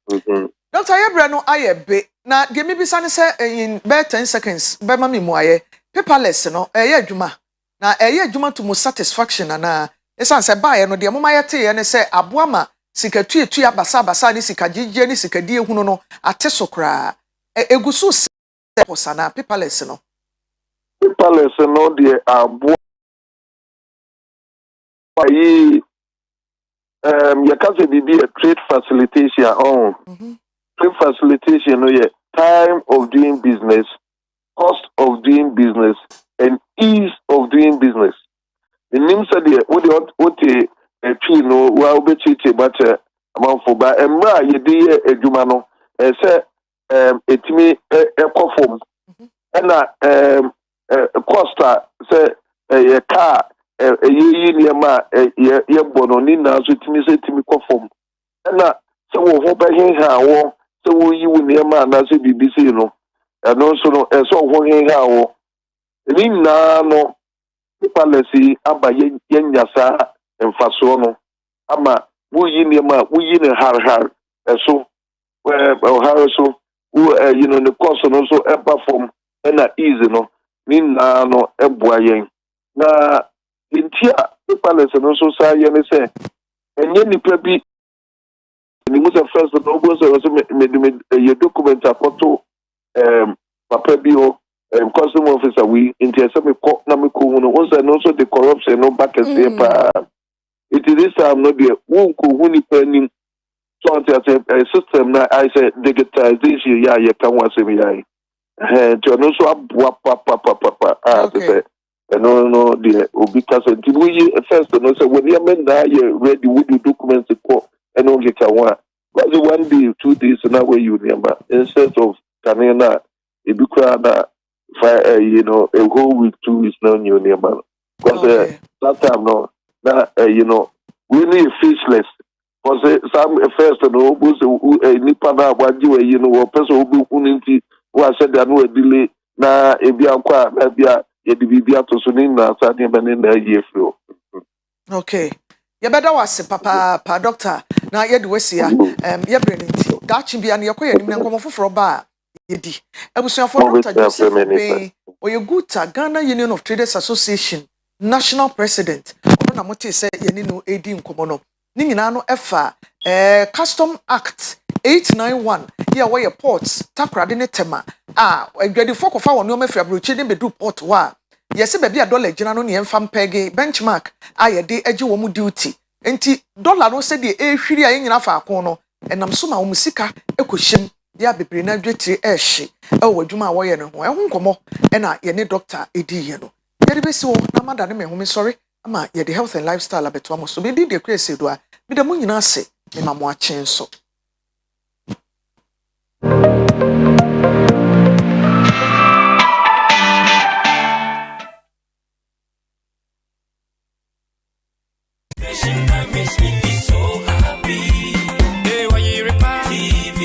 Dr. Yebra no ayebe na de mi bisa ne say in be 10 seconds be ma me mu aye paperless no adwuma na adwuma to mo satisfaction na esan se baaye no de mo mayete ye ne se aboa ma sikatu etu abasa ni sikagigye ni sikadie hunu no ate so kra egusu se posana paperless no de aboa yi ya ka se bibi trade facilitation on trade facilitation no ye time of doing business, cost of doing business, and ease of doing business. The name said the what a tree no well be cheated but amount for by emra ye de adwuma no say etimi ekofom and costa say a car ye niema ye bono ni na so timi say timi kofom and so wo be hin ha wo so wo yi wo niema na so bibisi no and also no so wo hin ha wo ni na no policy aba yanyasa emfaso no ama wo yi niema wo yi ne har so har so you know the cost no so e perform na easy no ni na no e boa yen na intia policy no so sa ye ne se enye nipa bi ni mo se first no go so me ye document apoto papa bi o custom officer we intia se me ko na me ko no once no so the corruption no back say pa it is this time no be won ko hu nipa nim so a system na I say digitization ya ye kan wase me ya to no so abua papa say no the obi kase ti we first no say when you men na ye ready with the documents ko and no get one but the 1 day 2 days na where you remember instead of kanena e bi kra na you know a whole week 2 weeks now you remember because that time no na you know really faceless Because some first no bus nipa na agbaji we yi no wo person obi kuninti wa said there no delay na ebi akwa na bia ye di bibia to so ni na sa de bene na ye fio. Okay. You better was papa pa doctor. Na ye de wesia ye brenenti. Da chi bia na ye koye nim na nkomo foforo ba ye di. Ebusuafo Dr. Joseph Obey Oyeguta Ghana Union of Traders Association National President. Ono na mote se ye ni no edi nkomo no. Ni nyina no efa Custom Act 891 here where ports takrade ne tema adwadifo kofa won no mafia brochi ne bedu port wa yesi be bia dollar gina no ne emfam pege benchmark ayede agi wo mu duty enti dollar no se de ehwiri a nyina fa akon no enam so ma wo musika ekohyem ya bebre na dwetire ehye ewo adwuma a wo ye no ho ehun komo na ye ne doctor edi ye no ye de besi wo na mada ne me ho me sorry ama ye the health and lifestyle abeto am so be di de Akua Asiedua me de mu nyina ase me ma mo achen so Makes me feel so happy. Hey, Oyerepa TV,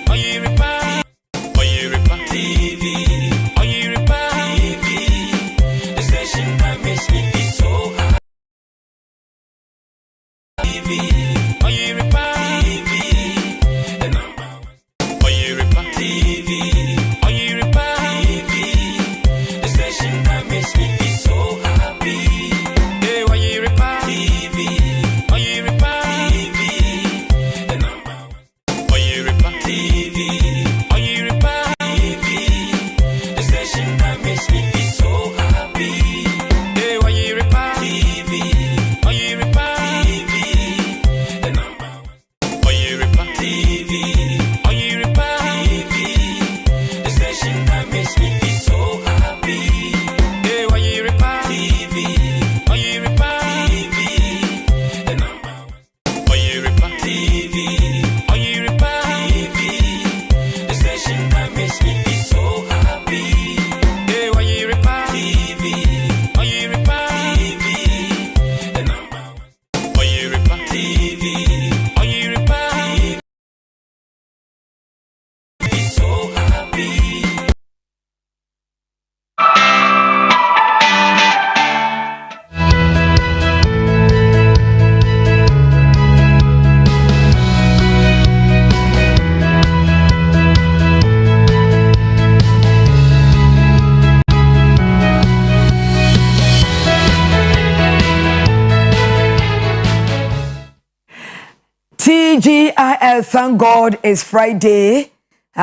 Oyerepa, Oyerepa TV, Oyerepa TV. The station that makes me feel so happy. TV, Oyerepa TV, the number one. Oyerepa TV, Oyerepa TV. The station that makes me feel so happy. Hey, Oyerepa TV. Oyerepa TV, the number one. Oyerepa TV, Oyerepa TV, the station that makes me feel so happy. Hey, Oyerepa TV, Oyerepa TV, the number one. Oyerepa TV, Oyerepa TV, the station that makes me feel so happy. Hey, Oyerepa TV, Oyerepa TV, the number one. Oyerepa TV, Oyerepa TV, the station that makes me feel so happy. Hey, Oyerepa TV, Oyerepa TV, the number one. Oyerepa TV, Oyerepa TV, so happy. TGIL, thank God it's Friday.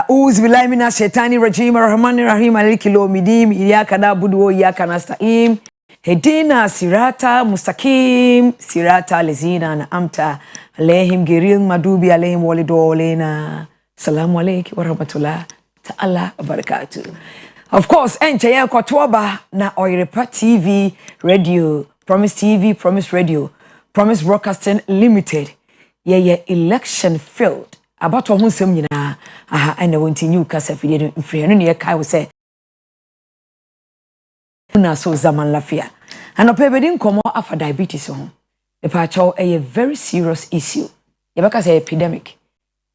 Uz billahi minash shaitani rajim rahmani rahim alikilo midim iyaka na'budu wa iyaka nasta'in hedina sirata mustaqim sirata lazina an'amta alaihim ghayril maghdubi alaihim walidolina. Assalamu alaikum wa rahmatullah ta'ala wa barakatuh. Of course, encheye kwatoba na Oyerepa TV radio, Promise TV, Promise Radio, Promise Broadcasting Limited. Ye election field about who nsem nyina aha and wonti new kasa fide mfiri no ne kai wo se na so zaman lafia and opebedi nkomo afa diabetes ho e pa chaw a very serious issue ye beka say epidemic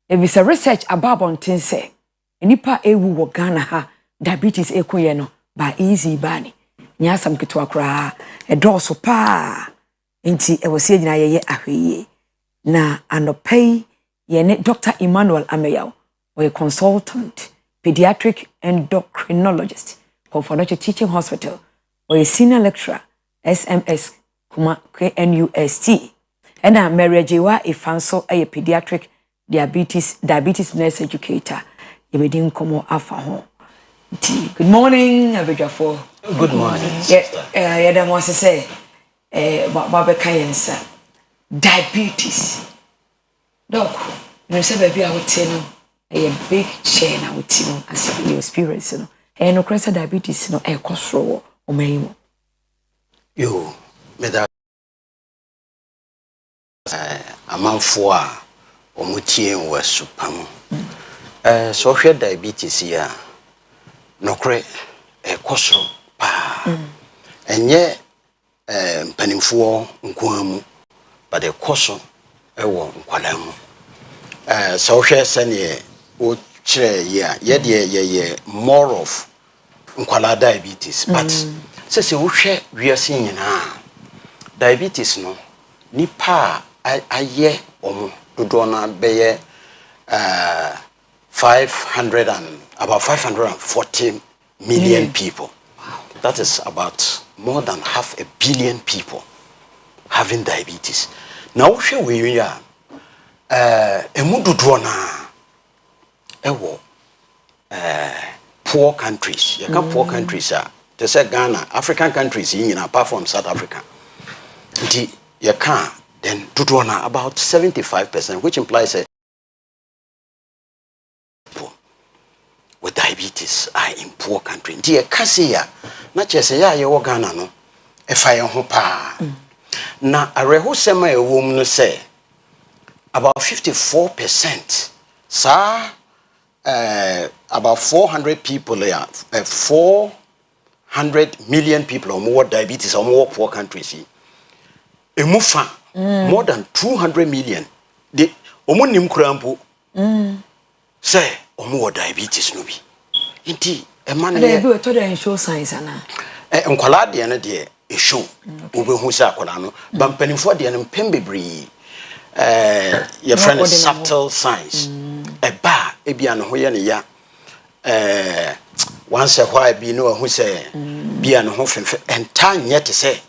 if it's a research about on tin say nipa ewu wo Ghana ha diabetes ekoye no ba easy bani nya sam ketwa kra e doso pa enti e wo se nyina ye ahweye na anopay yene Dr. Emmanuel Ameyaw, or a consultant, pediatric endocrinologist, Confederation Teaching Hospital, or a senior lecturer, SMS, KNUST, and a Mary Jewa Ifanso, a pediatric diabetes nurse educator. You didn't come after home. Good morning, Abidjafo. Good morning. Yeah, that was to say, Baba Kayensa. Diabetes. Doc, you say baby I would tell you a big chain I would tell you as you experience no. And no cancer diabetes no e kosro o meimo. Yo, me da amanfo a omutie nwa supam. So hwe diabetes ya no kre e kosro pa. Enye mpanimfo nkoamu but the caution ewo nkwala mu so hwe sene o kire ye more of nkwala diabetes but se wo hwe wiase nyina diabetes no nipa aye omo dodo na beye 540 million people. Wow. That is about more than 500 million people having diabetes. Now we are poor countries. You can poor countries they say Ghana, African countries apart from South Africa. You can then about 75%, which implies with diabetes are in poor country. Dear Cassia, not just a ya Ghana no, a fire hopa. Now, a reho sema a woman say about 54%. Sir, about 400 people there, 400 million people or more diabetes or more poor countries. A mufa more than 200 million. The omonim krampo say or more diabetes no be. Inti a man they do to show signs ana. Nkwala de na de e show obehu say akwala no bampanifo de na mpembebre your friend is subtle signs e ba e bia no ho ye ne ya once a while bi no hu say bia no ho fenfe entan yet say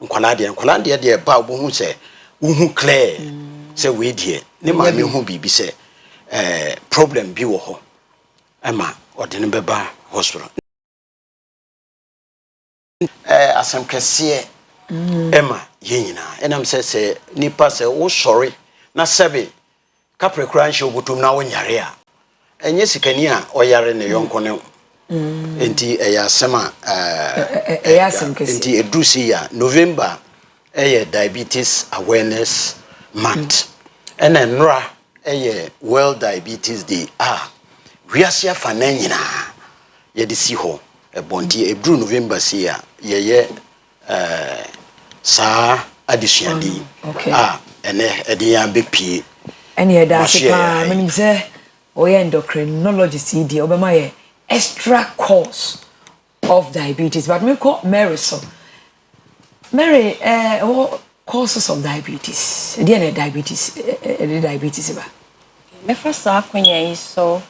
nkwala de ba obehu say uhu clear say we die ne ma me hu bibi say problem bi wo ho ama odene beba hospital asem kese ema yenyina enam se nipa se wo sorry na sebe kapre kura nche obutum na wonyare a enye sikani a oyare ne yonko ne enti eyasema eyasem kese enti edusi ya November diabetes awareness month ena nra World Diabetes Day wiasia fananyina ye de si ho ebonti ebru November si ya ye sa additionally ene ede ya bepie ene ye da sepa menim se oye endocrinologist idi obema ye extra course of diabetes but me call Mary so Mary causes of diabetes diabetes ba me first akwanya so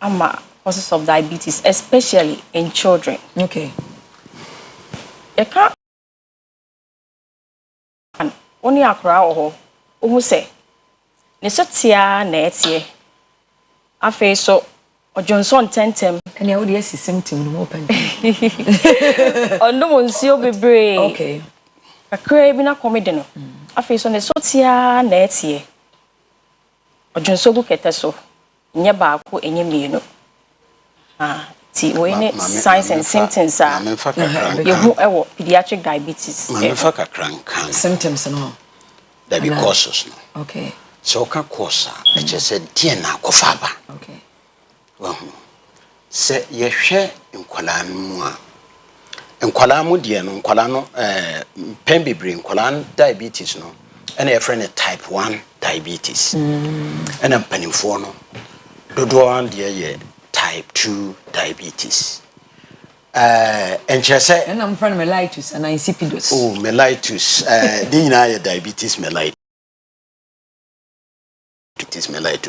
ama causes of diabetes especially in children. Okay. E ka oni akra oho ohu se ne sotia na etie afi so ojonson tentem ene wo de esi symptom no open ondo nsio bebre. Okay. Akra bi na comedy no afi so ne sotia na etie ojonso gu keteso nye baako enye mienu ti we ne signs and symptoms you who ewo pediatric diabetes symptoms no that be causes no. Okay. So ka cause a just said tie na kofaba. Okay. Se ye hwe nkwala mu a nkwala mu de no nkwala no pembebre nkwala diabetes no and a friend type 1 diabetes and a panimfo no dodo an de type 2 diabetes and she say and I'm friend mellitus and insipidus. Oh, mellitus the na diabetes mellitus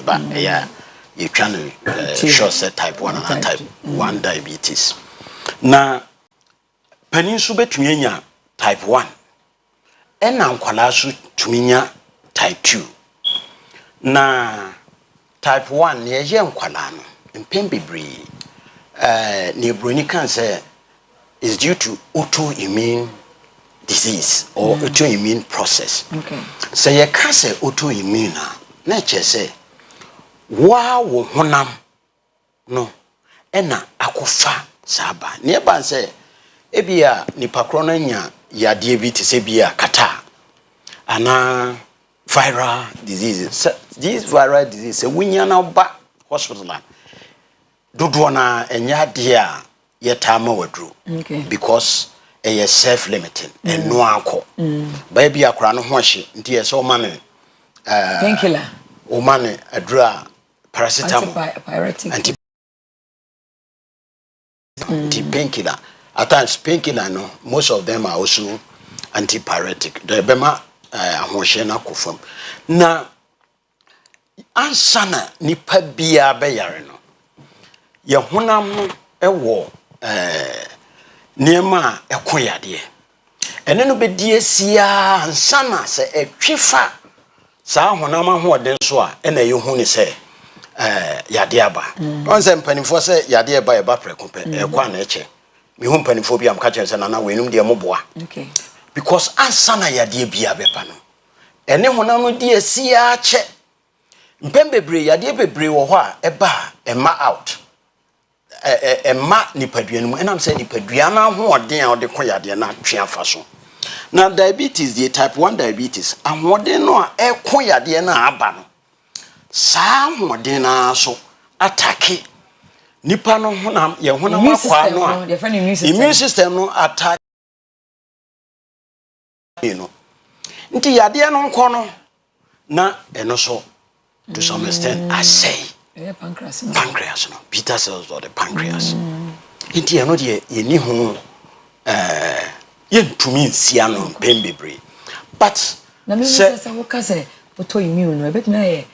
ba yeah you can show set type 1 and type 1 diabetes na paninsu betumi anya type 1 ena nkwala su tuminya type 2 na type 1 ne ye nkwala no mpembebre ne broni kan say is due to autoimmune disease or autoimmune process. Okay. So ye ka say autoimmune na che say wa wo honam no ena akofa saba ne ba say ebia nipa kro na nya yade bi te se bia kata ana viral disease. This viral disease wunya na ba hospital dodo na enya de a yetama wadru. Okay. Because a self limiting and no anko baby akra no ho hye nti so ma me painkiller. Woman adra paracetamol. Anti-painkiller. At times painkiller no, most of them are also antipyretic. The bema ahoshena kofam. Na ansana nipa bia beyare no. Ye honam no ewo niema ekoyade. Ene no bedie sia ansana se etwefa sa honam ahoden so a ena ye hu ni se yade aba. On se mpanifo se yade aba e ba preko pe e kwa na eche. Me hu mpanifo bi am ka chense na wenum de moboa. Okay. Because ansana yade bia beba no. Ene honam no die sia che. Mpembebre yade bebre wo ho a eba ema out. Ema nipadua no enam say nipadua na ahoden a ode koyade na atwe afaso. Na diabetes the type 1 diabetes ahoden no a ekoyade na aba no. Sa ahoden na so atake nipa no honam ye honam akwa no a immune system no attack no. Nti yade no nko no na eno so to some extent assay pancreas no beta cells or the pancreas. Nti eno de ye ni ho yentumi nsia no pembebre but na me say wo ka say auto immune no bet me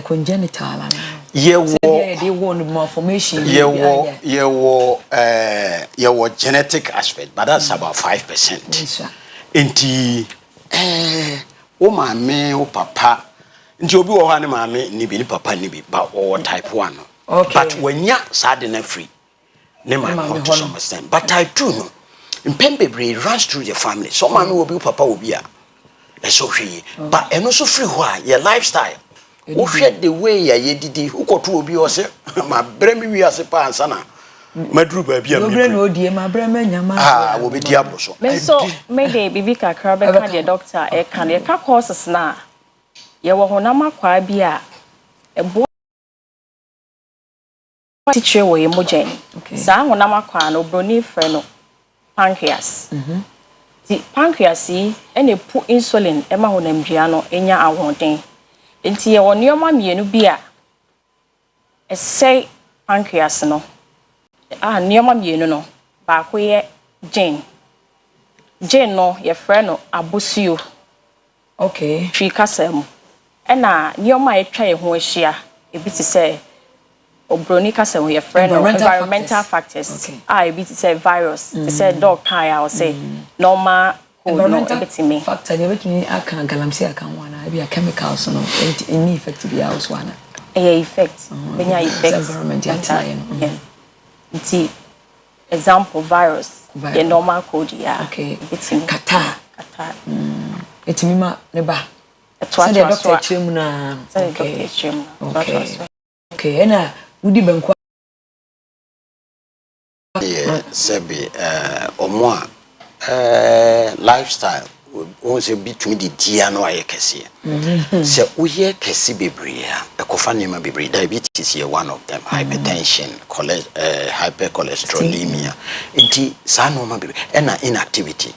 congenital ye wo malformation ye wo genetic aspect but that's about 5%. Nti o mame o papa nti obi wo ha ne mame ni bi ni papa ni bi ba o type 1 no. Okay. But wanya sad na free ne mame to some extent but type 2 no impembebre runs through your family so mame will be papa will be a so hwe but eno so free ho a your lifestyle wo hwe the way ya yedidi ukoto obi o se ma bremi wi ase pa ansa na madru ba bia mi bre no odie ma bre manya ma wo be di abroso me so me dey bibi kakra be kan the doctor e kan e ka courses na ye wo honam akwa bia ebo teacher wo emogen sa honam akwa no broni frɛ no pancreas the pancreas ene pu insulin e ma honam dua no enya ahoden enti ye woni oma mienu bia e say pancreas no nioma mienu no ba ko ye gene no ye frɛ no abosio. Okay. Twi kasam ena nioma etwa ye ho ahia ebi ti say obroni kasam ye frɛ no environmental factors. Okay. Ebi ti say virus ti say dog kai I will say normal environmental factor ye betumi aka galamsey aka wana ebi chemicals no any effect bi house wana effect benya effect environmental Nti example virus the normal code ya. Okay. It's in kata. Etimi ma ne ba. So the doctor chemu na. Okay. Okay. Ena udi bankwa. Yeah, sebi omo lifestyle on se between the dia no aye kese. Se uye kese bebre a ekofa nema bebre diabetes here one of them hypertension hypercholesterolemia enti sa no ma bebre na inactivity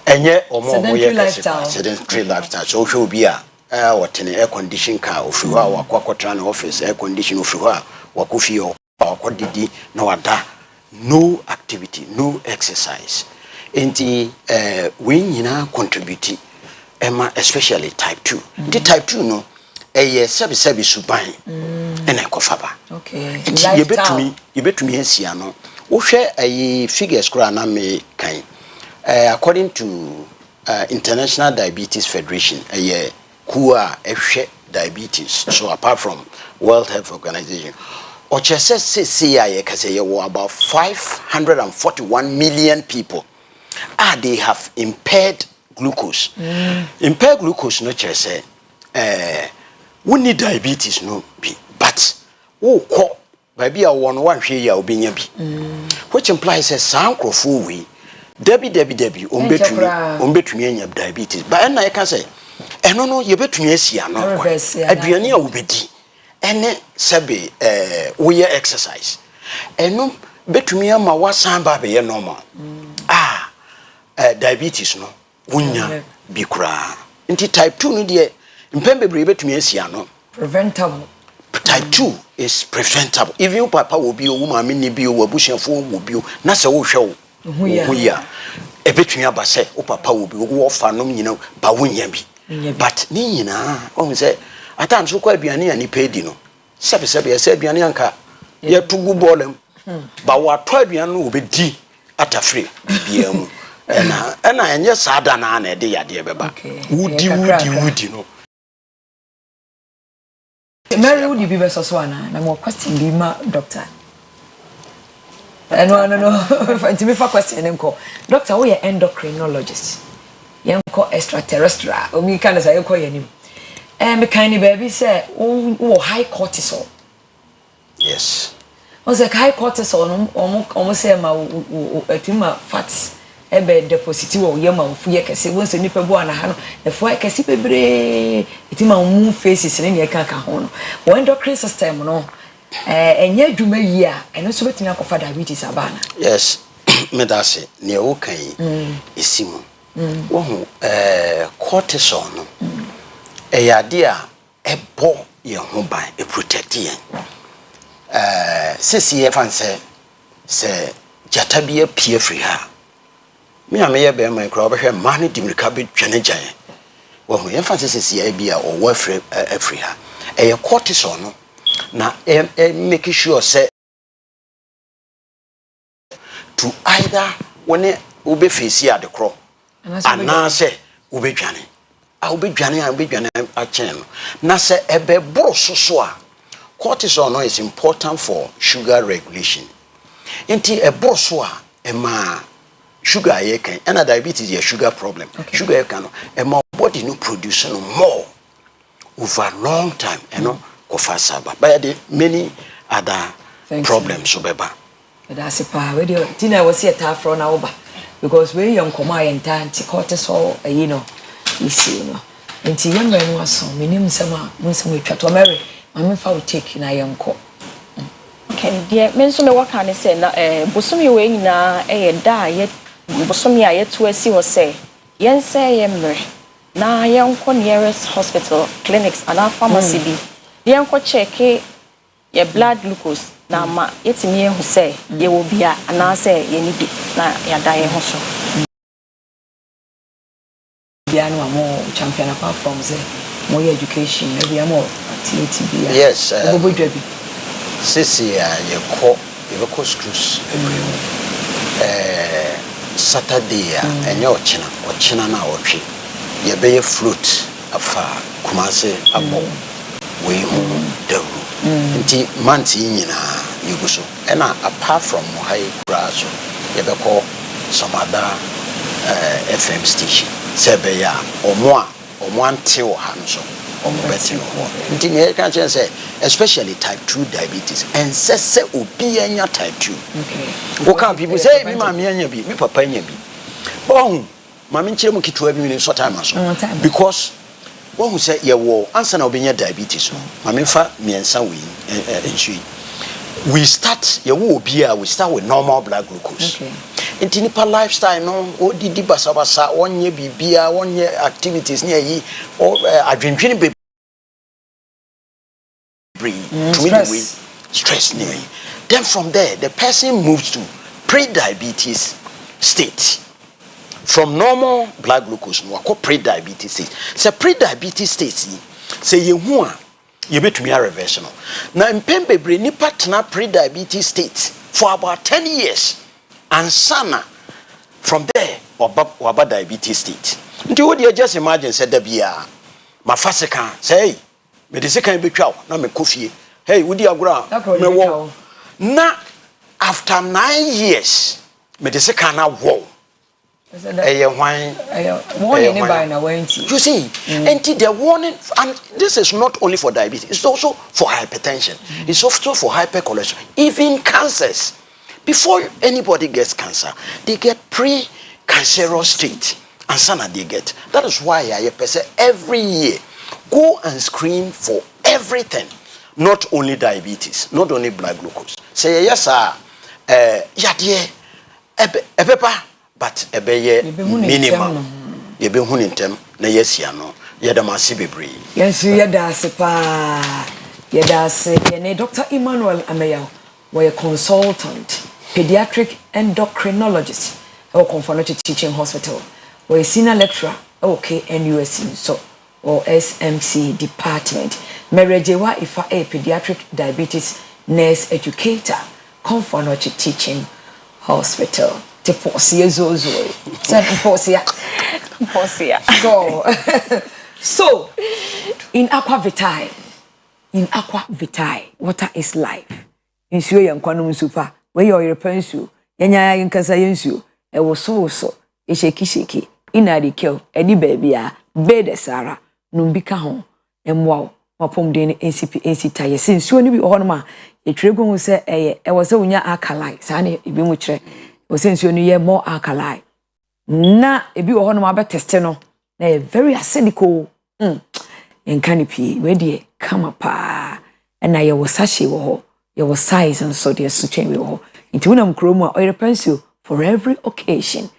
enye omo ye kese sedentary lifestyle so hwe obi a wotene air condition car ofi ho a wakwakotra na office air condition ofi ho a wakofi o wakodidi na wada no activity no exercise enti we nyina contribute ema especially type 2 the type 2 no sebi suban ena ekofaba. Okay. You betumi ensia no wo hwe figures kura na me kan according to International Diabetes Federation kuwa ehwe diabetes so apart from World Health Organization ochese say about 541 million people they have impaired glucose. Impaired glucose no chese we need diabetes no be but ko baby a one hwe ya obinya bi which implies a sankrofo we debi ombetumi anya diabetes but na e ka say eno no ye betumi asia no aduane a wobedi ene sebe we exercise eno betumi ama wasan ba be normal diabetes no wunya bi kura nti type 2 no de Mpembe bre betumi asia no. Preventable. Type 2 is preventable. If your papa will be a woman, mini be a bush will be na se wo hwe wo ya e betumi aba se o papa will be wo fa no nyina ba wonya bi but ni nyina o say at times so kwa aduane ani pedi no sebe se aduane anka ye tugu bolem ba wa to aduane no obedi atafre bibia mu ena enye sada na na de yade beba wudi no. Mary, would you be best as one? And more question, be my doctor. No. To me, for question, doctor, we are endocrinologist. You call extraterrestrial. Or me, can say, you call your name. And the kind of baby say, oh, high cortisol. Yes. Was a high cortisol, almost say, my fats. Ebe deposit wo yema ofuye kese won se nipa bo ana ha no the fo kese bebre itima mu faces ne ne ka ho no wo endocrine system no enye adwuma yi a eno so betimi akofa diabetes abana. Yes. Me da se ne wo kan esimu wo hu cortisol no yade a ebo ye ho ban e protect yen sisi ye fan se jata bi apie free ha. Me am here be my crowd be man di mirika be twene gyan wo ho emphasis ya bia o wa free ha e cortisol no na make sure say to either when ube face ya the crow ana say ube dwane a chen na say ebe bro so a cortisol no is important for sugar regulation enti e bro so a e ma sugar ye can and diabetes is a sugar problem. Okay. Sugar can and my body no produce no more over a long time and no kofasaba. But there many other problems so beba. That's a power. We do. Tina was here tough from over because we young come out and cortisol. You know, you see, you know. And the young man was so minimum summer. Once we try to marry, I'm if I would take in a young co. Okay, dear, mention the work and say na busumi we na da yet. Bosomi a yetu esi wo say yen say yemre na yen ko nearest hospital clinics and pharmacy bi yen ko check your blood glucose na ma yetimi ehu say ye wo bia na say ye ni bi na ya da ye ho so bia no amo champion apart from say more education maybe amo activity bia yes bobo dwabi sisi ya ye ko schools Saturday and your china na ochi ye be fruit afa kumase abo we daru nti manti nyina yuguso and apart from high grass ye be call some other FM station sebe ya omo ante wo ha nso omo beti wo nti ye kan say especially type 2 diabetes and say obi anya type 2 okay what can people say me mama anya bi me papa anya bi bon mama nchire mu kitwa bi ni so time aso because what who say ye wo answer na obi anya diabetes mama fa miensa we ensui we start ye wo obi a we start with normal blood glucose okay nti nipa lifestyle no odidi basabasa wonye bibia wonye activities ne yi adwendwene be stress anyway. Then from there the person moves to pre-diabetes state. From normal blood glucose no call pre-diabetes state. So pre-diabetes state say ye hu a ye betumi a reverse no. Na mpembe bre nipa tena pre-diabetes state for about 10 years and sana from there oba diabetes state. Nti wo dey just imagine say da bia ma fasika say me de sekan betwa na me kofie hey wudi agura me wo na after 9 years me de sekan na wo warning by na wenti you see and the warning and this is not only for diabetes it's also for hypertension it's also for hypercholesterol even cancers before anybody gets cancer they get pre-cancerous state and sana they get that is why I say every year go and screen for everything, not only diabetes, not only blood glucose. Say yes, sir. Yadie, ebepa, but ebeye minimum. Yebe hunim tem na yes ya no. Yedamasi bebre. Yes, yedase pa. Yedase yene Dr. Emmanuel Ameya, we a consultant, pediatric endocrinologist, or Confirmatory Teaching Hospital. We a senior lecturer, okay, NUSC, so or SMC department. Merejewa ifa a pediatric diabetes nurse educator, Confirmatory Teaching Hospital. Te posia zozo. Te posia. Posia. So, in Aqua Vitae, water is life. In Sue and Quanum Super, where you're your pencil, Yanya in Casayensu, a was so, a shaky, in a kill, any baby, bed Sarah, Numbika home, and wow, Mapum Dane NCP tire, since soon be ornament, a trigon will say, I was on your alkali, Sani, Ibimutre, was since you knew more alkali. Na, if you ornament better steno, na very acidical. En canopy, where dear, come up, and I was sashi wo, your size and so dear suchen wo. Into unam chroma or a pencil for every occasion.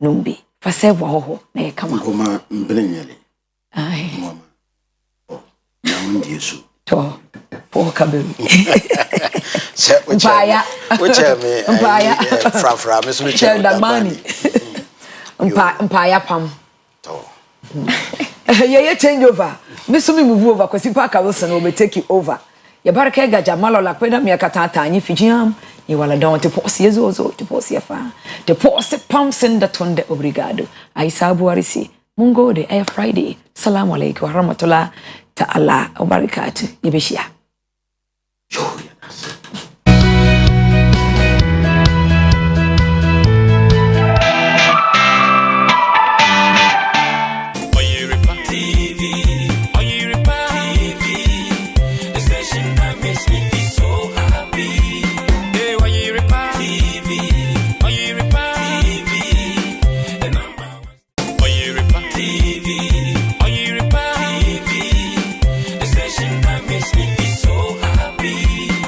Numbi, for several nay come up. Goma mbrinyali. Aye. Mama. Oh, namun Yesu. To, poor Kabiri. Which me, Fra, Miss Richard, the money. Umpire pam. Yeah, change over. Miss me move over because Parker Wilson will take you over. Ya baraka ga jamalo la kwenda miaka tata anyi fijiam ni wala don te posi yezo te posi afa te posi pamsen da tonde obrigado aisa buarisi mungo de air Friday salamu alaykum wa rahmatullah ta'ala wa barakatuh yebeshia Oyerepa TV, the station that makes me feel so happy.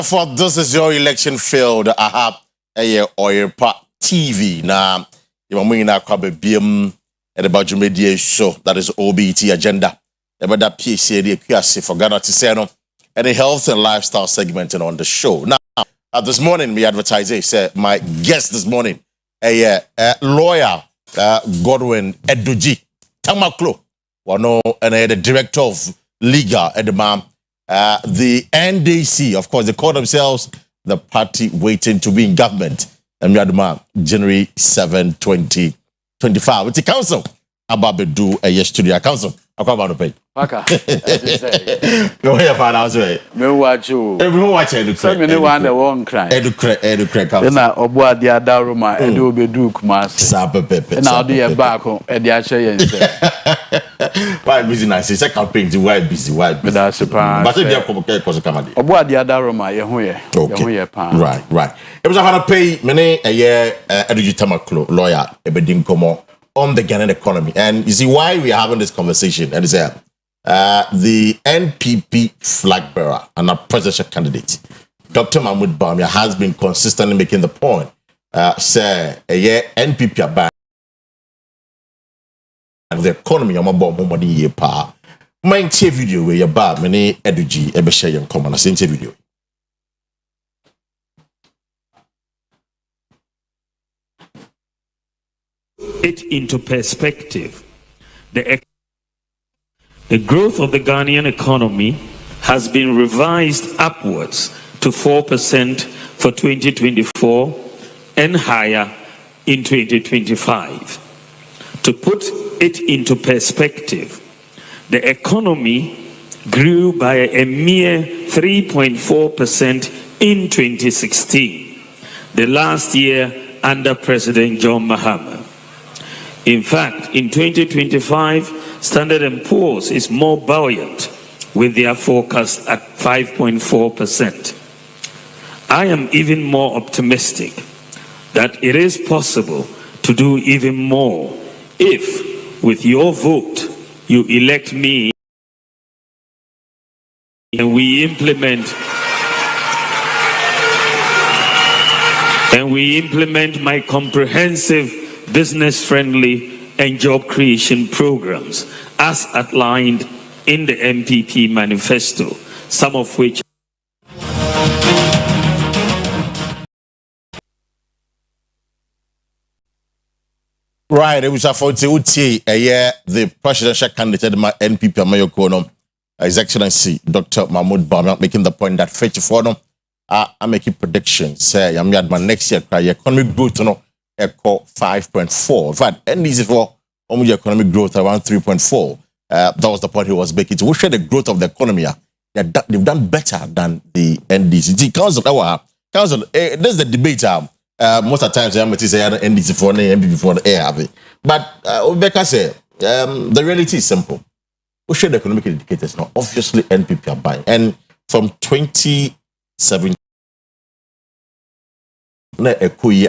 For this is your election field. I have a Oyerepa TV. Now, you are moving out BM at about your media show. That is OBT agenda. About that PCA, the Kwesi for Ghana to say no. And the health and lifestyle segment on the show. Now, this morning, we advertise, my guest this morning, a lawyer, Godwin Eduji Tamaklo, and the director of legal at the ma'am. The NDC, of course, they call themselves the party waiting to be in government. And we had January 7, 2025. With the council, Ababedu, yes, studio council. Akwa ba no pay. Paka. No here pa na so. Me watch you. Everyone watch Edukre. So me ne one the one cry. Edukre come. Na obo ade adaroma e de obedu kuma se. Sa pepe. Na ode ye back e de a che yen se. Why busy na say campaign why busy why. But that's a pan. But if you come cause come obo ade adaroma ye ho ye. Ye ho ye pan. Right. It was a pay many a year Eduji Tamaklo lawyer Ebedin Komo on the Ghanaian economy. And you see why we are having this conversation. And it's the NPP flag bearer and a presidential candidate, Dr. Mahmoud Bawumia, has been consistently making the point. Say a year NPP are bad. And the economy, I'm about more money year pa. My video where you're bad, many Eduji, Ebeshe, and common. I sent a video. It into perspective. The growth of the Ghanaian economy has been revised upwards to 4% for 2024 and higher in 2025. To put it into perspective, the economy grew by a mere 3.4% in 2016, the last year under President John Mahama. In fact, in 2025, Standard & Poor's is more buoyant with their forecast at 5.4%. I am even more optimistic that it is possible to do even more if, with your vote, you elect me and we implement my comprehensive business-friendly and job creation programs as outlined in the MPP manifesto, some of which Right, it was a 40 a year the presidential candidate NPP Amayokono, His Excellency Dr. Mahmoud Bawumia, making the point that 54 I'm making predictions. Say I'm next year economic growth no echo 5.4. In fact, NDC for economic growth around 3.4. That was the point he was making. So we share the growth of the economy. They've done better than the NDC. The council, this is the debate. Most of the times, I'm say NDC for the MPP for the air. But Obeka said the reality is simple. We share the economic indicators now. Obviously, NPP are buying, and from 2017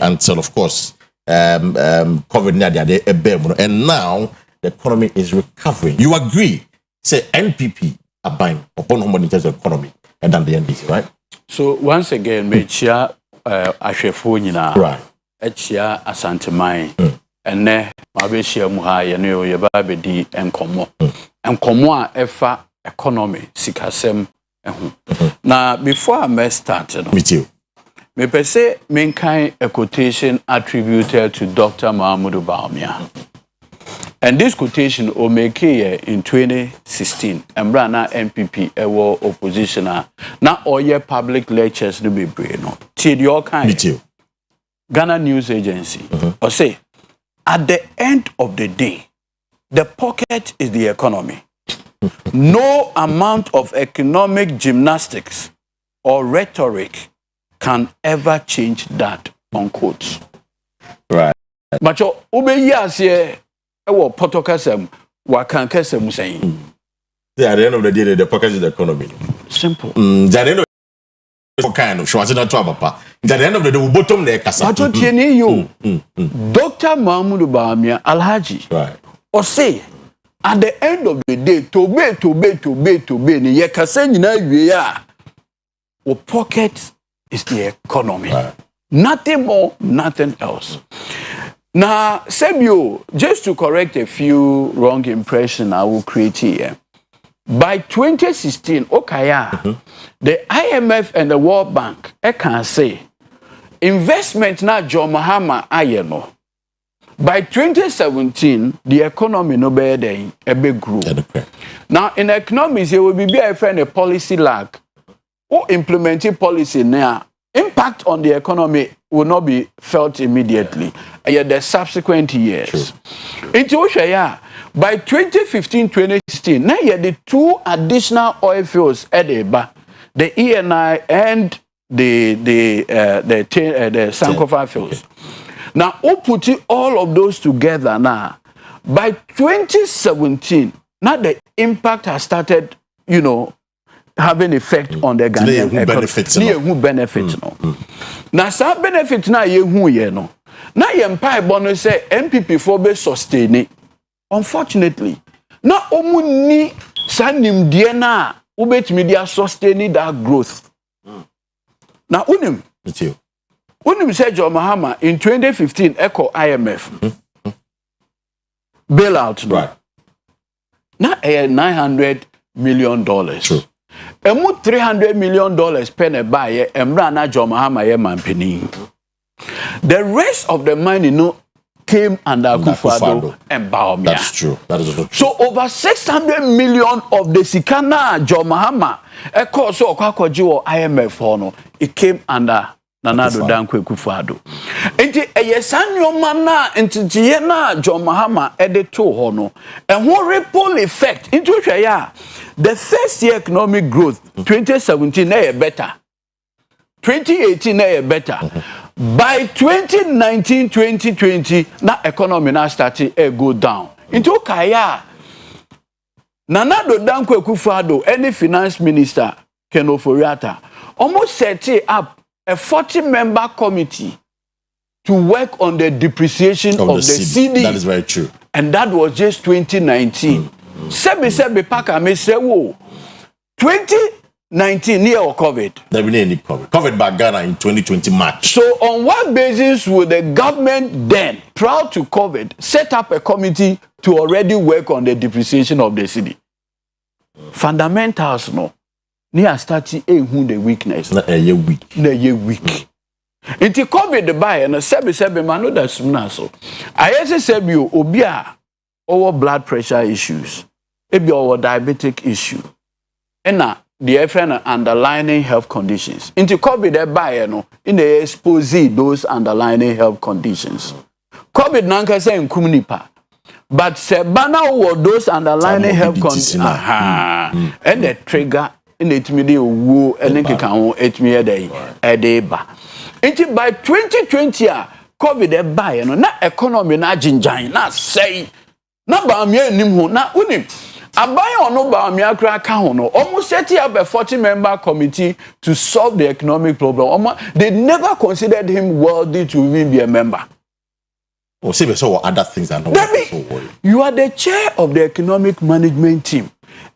until, of course, COVID, and now the economy is recovering. You agree? Say NPP are buying upon home in terms of economy and than the NDC, right? So once again, Mechia Ashefo nyina right. Echia Asantemai ene mabeshia mu ha ye no ye ba bedi enkomo. Enkomo a efa economy sikasem ehu. Na before I may start, me too. Me per se menkan a quotation attributed to Dr. Mahmoud Bawumia. And this quotation o make in 2016. Embra na NPP ewo opposition na oye public lectures no be brain no. Ti di all kind. Me too. Ghana News Agency. Or say at the end of the day, the pocket is the economy. No amount of economic gymnastics or rhetoric can ever change that, unquote. Right. But you obey us here, ewo potokasem, wakankasem saying. Yeah, at the end of the day, the pocket is the economy. Simple. At the end of the kind of at the end of the day, we bottom there, Kasa. But you Dr. Mahmoud Bawumia Alhaji. Right. Or say, at the end of the day, to be, ni ye kase nyina wie a, o pocket is the economy. Right. Nothing more, nothing else. Now, Sebio, just to correct a few wrong impressions I will create here. By 2016, Okaya, the IMF and the World Bank, I can say, investment na John Mahama ayeno. By 2017, the economy no better than a big group. Now, in economics, there will be a friend a policy lag. Or implementing policy now, impact on the economy will not be felt immediately. Yet the subsequent years. Into By 2015-2016, now you had the 2 additional oil fields at the ENI and the Sankofa fields. Now, who put all of those together now? By 2017, now the impact has started, having effect on the Ghanaian economy. Who benefits no? Now, some benefits now you no. Now you empire bonus say MPP for be sustain it. Unfortunately, now omuni sanim diena ubet media sustain that growth. Now unim say John Mahama in 2015 echo IMF bailout right. Now $900 million. True. Emu $300 million pen buy emra na John Mahama ye mampini. The rest of the money came under Akufo and Bawumia. That's true. That is true. So over 600 million of the Sikana John Mahama, a course of IMF hono, it came under Nanado Dankwe Akufo. Enti eyesanyo mana enti Tiena John Mahama edeto hono, and one ripple effect into the first year economic growth 2017 better, 2018 better. By 2019-2020, na economy na started go down. Into Kaya, Nanado Dankwe Akufo, any finance minister, Ken Oforiatta, almost set up a 40-member committee to work on the depreciation of the CD. That is very true. And that was just 2019. Sebi paka me say wo 2019 near COVID. There will be any COVID. COVID by Ghana in 2020 March. So on what basis would the government then, proud to COVID, set up a committee to already work on the depreciation of the city? Fundamentals no. Near starting the weakness. Na a year weak. Na year weak. Inti COVID the buy and sebi manu da sumna so. Ayese sebi obia over blood pressure issues. Ebi over diabetic issue. Ena the friend underlying health conditions. Into COVID they buy in the expose those underlying health conditions. COVID nanka say in nipa. But sebana or those underlying health conditions. And the trigger in the timidi wo and can etmi edeba. Into by 2020 COVID they buy na economy na jinjan na say na ba me nim ho na unim Abayo ono ba miakra ka hono almost set up a 40-member committee to solve the economic problem. They never considered him worthy to even be a member. Oh, see, so other things are not. You are the chair of the economic management team.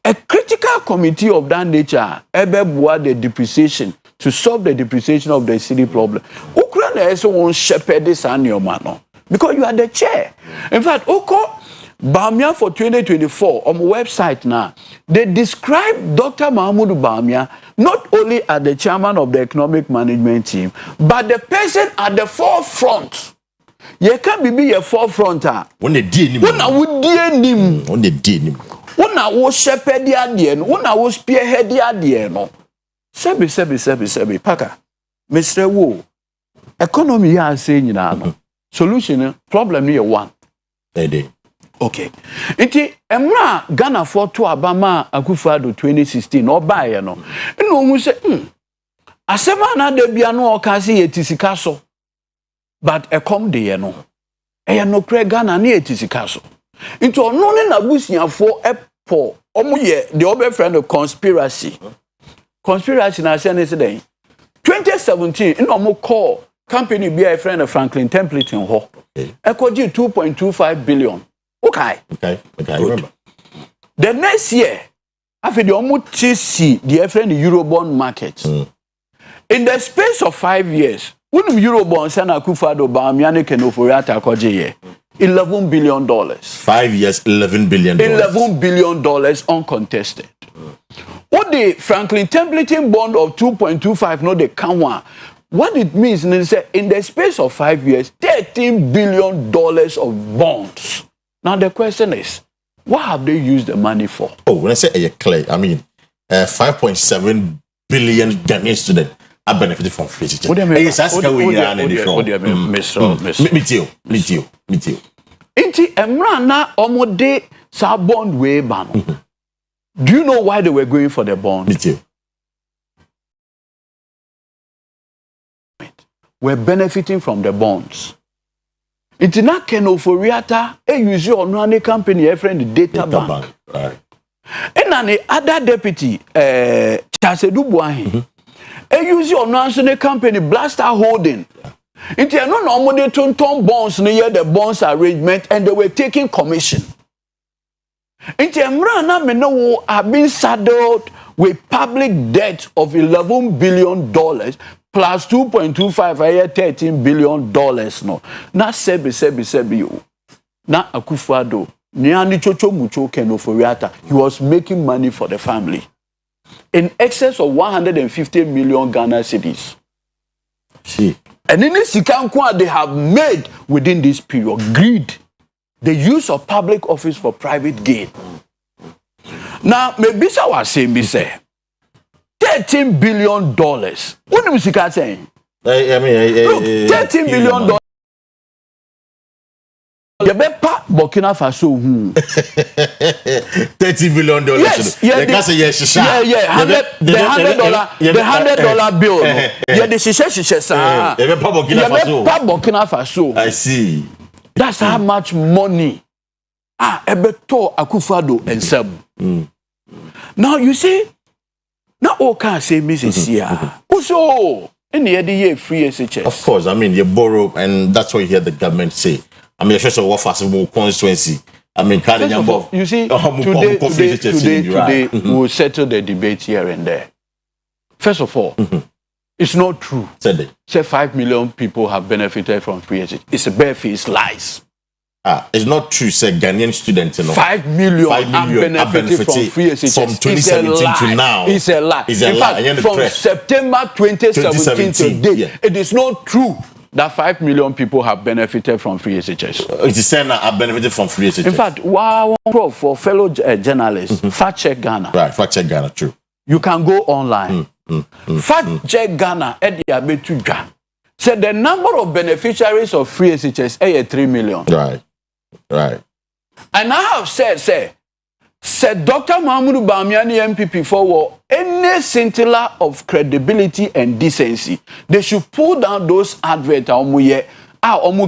A critical committee of that nature ebebua the depreciation to solve the depreciation of the city problem. Ukraine also won't shepherd this and your man because you are the chair. In fact, Oko Bawumia for 2024 on the website now, they describe Dr. Mahmoud Bawumia not only as the chairman of the economic management team, but the person at the forefront. You can't be a forefront. When they did him, when I would dear him, when they did him, when I was shepherd the idea, when I was spearhead the idea, no. Sebi, Paka, Mr. Wu, economy is saying, solution, problem here one. They did. Okay. Iti emra Ghana for to Abama Akufo 2016 or buy no. No mu say asema na da bia no o ka se yetisika so. But e come de no. E no kre Ghana na yetisika so. Into ono ne na busiafo epo omo ye the other friend of conspiracy. Conspiracy na say ne se den. 2017 in omo call company be a friend of Franklin Templeton ho. E ko gi 2.25 billion. Okay, I remember. The next year, after the almost see the different Eurobond market, in the space of 5 years, when Eurobonds and Akufo Bawumia Ken Oforiatta koje $11 billion. 5 years, $11 billion. $11 billion uncontested. What the Franklin Templeton bond of 2.25 no the count. What it means is that in the space of 5 years, $13 billion of bonds. Now the question is, what have they used the money for? Oh, when I say clear, I mean 5.7 billion Ghanaian students are benefited from free teaching. What do you mean? Me too. Inti emra na omode sa bond way ban. Do you know why they were going for the bond? Me too. We're benefiting from the bonds. It's not Kenoforiata, a user on one company, a friend, data bank. Right. And the other deputy, Chasedu Buahi, a user on one company, Blaster Holding. It's no normal to turn bonds near the bonds arrangement, and they were taking commission. It's Mrana Meno have been saddled with public debt of $11 billion. Plus 2.25 a year, $13 billion. No, na sebi you. Na Akufo-Addo, niani chocho mucho Kenoforiata. He was making money for the family in excess of 150 million Ghana cedis. See, and in this sikankwa they have made within this period, greed, the use of public office for private gain. Now, maybe I was saying, $13 billion. What do you saying? I mean, look, $13 billion. You better Burkina Faso. $30 billion. Yes, yeah, the $100 bill. Yeah, the shisha. You better Burkina Faso. I see. That's how much money. Ebeto Akufo-Addo and Seb. Now you see. Now, all can say Mrs. Sia. Also, in the year free SHS. Of course, I mean, you borrow, and that's what you hear the government say. I mean, first of all, what more constituency? I mean, you see, today we'll settle the debate here and there. First of all, it's not true. Say 5 million people have benefited from free SHS. It's a barefaced lies. It's not true, say Ghanaian students, you know. 5 million have benefited from free SHS. From 2017 to now. It's a lie. It's a in lie. Fact, from September 2017 to date, it is not true that 5 million people have benefited from free SHS. It is saying that have benefited from free SHS. In fact, wow, for fellow journalists, fact check Ghana. Right, fact check Ghana, true. You can go online. Fact check Ghana, said the number of beneficiaries of free SHS is 3 million. Right. Right. And I have said Dr. Mahmoud Bamiani MPP for any scintilla of credibility and decency, they should pull down those adverts.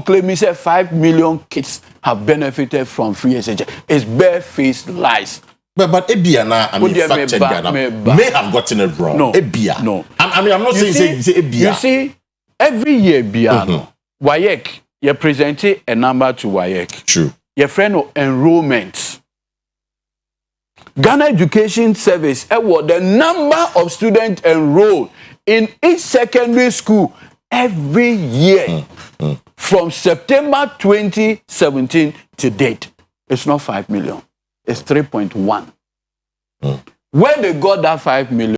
Claiming 5 million kids have benefited from free SHS. It's barefaced lies. But Ebiana, I mean, fact check Ghana may have gotten it wrong. No, Ebia. No. I mean, I'm not saying Ebia. You see, every year, Biano, Wayek. You presented a number to WAEC. True. Your friend of enrollment. Ghana Education Service, the number of students enrolled in each secondary school every year from September 2017 to date. It's not 5 million. It's 3.1. Where they got that 5 million?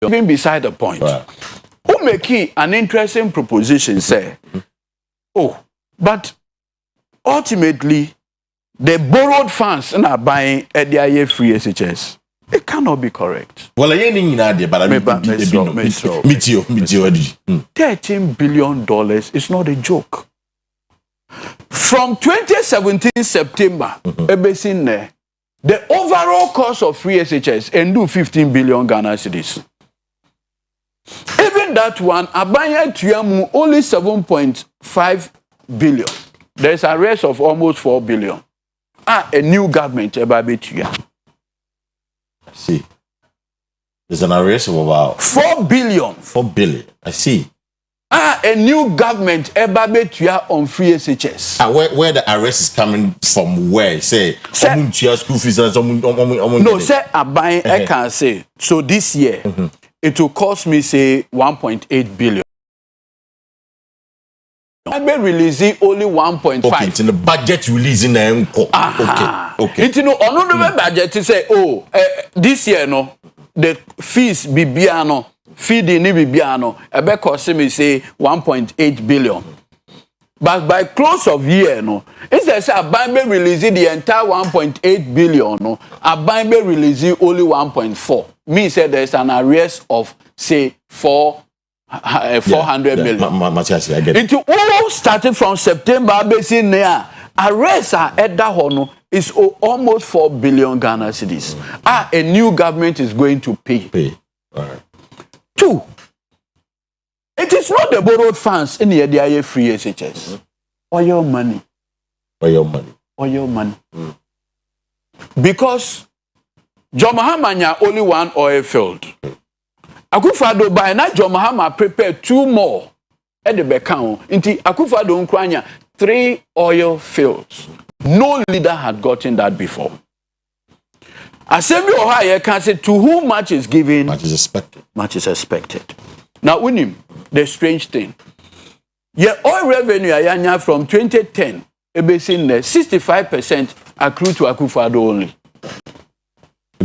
Even beside the point. Right. Who make an interesting proposition, say, but ultimately, the borrowed funds are buying at the IF free SHS. It cannot be correct. Well, I ain't idea, but I mean, $13 billion is not a joke. From 2017 September, the overall cost of free SHS and 15 billion Ghana cedis. Even that one, Abaya Tuyamu only 7.5 billion. There's a rest of almost 4 billion. A new government, Tuya. See. There's an arrest of about 4 billion. 4 billion. I see. A new government, Tuya on free SHS. Where the arrest is coming from? Where? Say, school fees. No, say Abaya, I can say. So this year, it will cost me, say, 1.8 billion. I may release only 1.5. Okay, it's in the budget releasing the Okay. It's another budget to say, this year, no, the fees be biano, feeding be biano, a cost me, say, 1.8 billion. But by close of year, no, instead of may releasing the entire 1.8 billion, no, a may releasing only 1.4. Me said there's an arrears of say 400 million. I get it. It all started from September, basically, arrests are at that hono is almost 4 billion Ghana cedis. A new government is going to pay. All right. 2. It is not the borrowed funds in the area free SHS. Oil money. Oil money. Because John Mahama only one oil field. Akufo-Addo by na John Mahama prepared 2 more at the background. Inti Akufo-Addo nkranya 3 oil fields. No leader had gotten that before. Assembly Ohio can say to whom much is given, much is expected. Much is expected. Now, Unim, the strange thing. Your oil revenue ayanya from 2010, ebesi 65% accrue to Akufo-Addo only.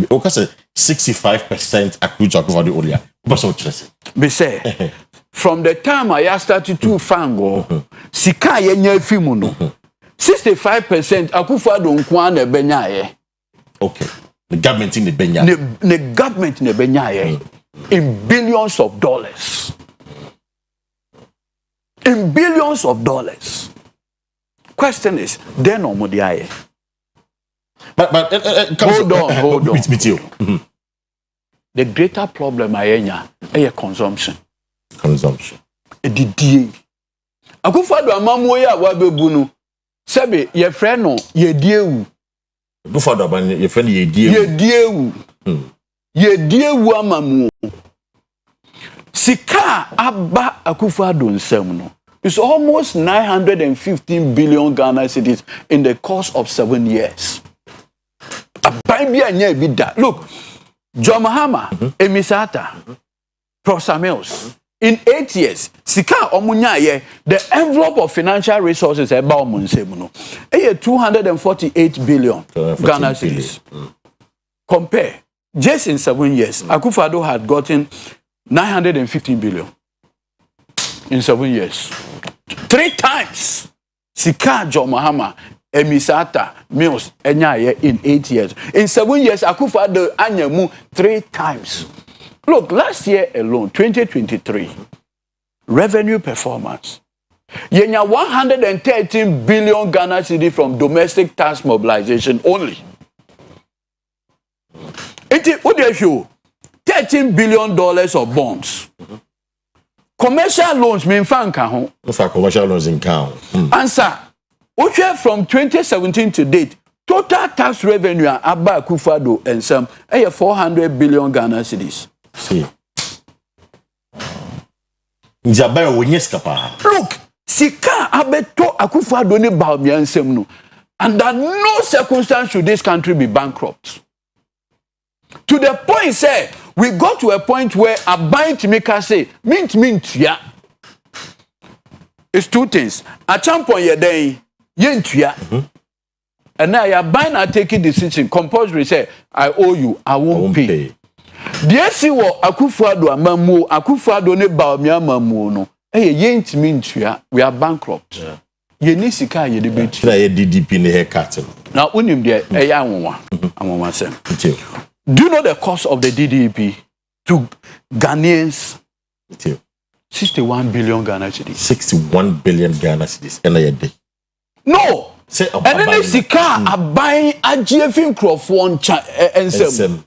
Okay, say 65% accrue to Akufo-Addo only. What's what you say? Be say from the time I started to fango, sika yenya fimu no. 65% Akufo-Addo nkwana benyaye. Okay. The government in the Benya. The government in the Benya in billions of dollars. In billions of dollars. Question is, then no more the But hold on. With you. The greater problem ayenya is consumption. Consumption. Edidie. Akufo-Addo amamu ya wabebunu. Sebe ye friend no ye diewu. Akufo-Addo ban ye friend ye diewu. Ye diewu. Ye diewu amamu. Sika aba Akufo-Addo nsem no. It's almost 915 billion Ghana cedis in the course of 7 years. Look, John Mahama, Emisata, Professor Mills, in 8 years, Sika Omunyaye, the envelope of financial resources about Munsemuno, 248 billion Ghana cedis. Compare, just in 7 years, Akufo-Addo had gotten 915 billion in 7 years. 3 times Sika John Mahama, Emisata, Mills, Enyaye in 8 years. In 7 years, Akufo-Addo Anyamu 3 times. Look, last year alone, 2023, revenue performance. Yenya 113 billion Ghana cedi from domestic tax mobilization only. What do you show? $13 billion of bonds. Commercial loans mean fanka ho. Commercial loans in count. Answer. From 2017 to date, total tax revenue abba Akufo-Addo and some 400 billion Ghana cedis. See. Look, Sika abeto Akufo-Addo ne baumia nsem no. Under no circumstance should this country be bankrupt. To the point, say, we got to a point where a bind maker say, mint, yeah. It's 2 things. At some point, you're there, and now you're buying and taking decision. Compulsory say, I owe you, I won't pay. The see what Akufo-Addo amamu, Akufo-Addo ne baumia mamu no. Yent mint, we are bankrupt. You need Sika, you debate. DDP in the haircut. Now, unim there, do you know the cost of the DDP to Ghanaians? 61 billion Ghana cedis. 61 billion Ghana cedis. No. And then Sika are buying a GFin Crawford and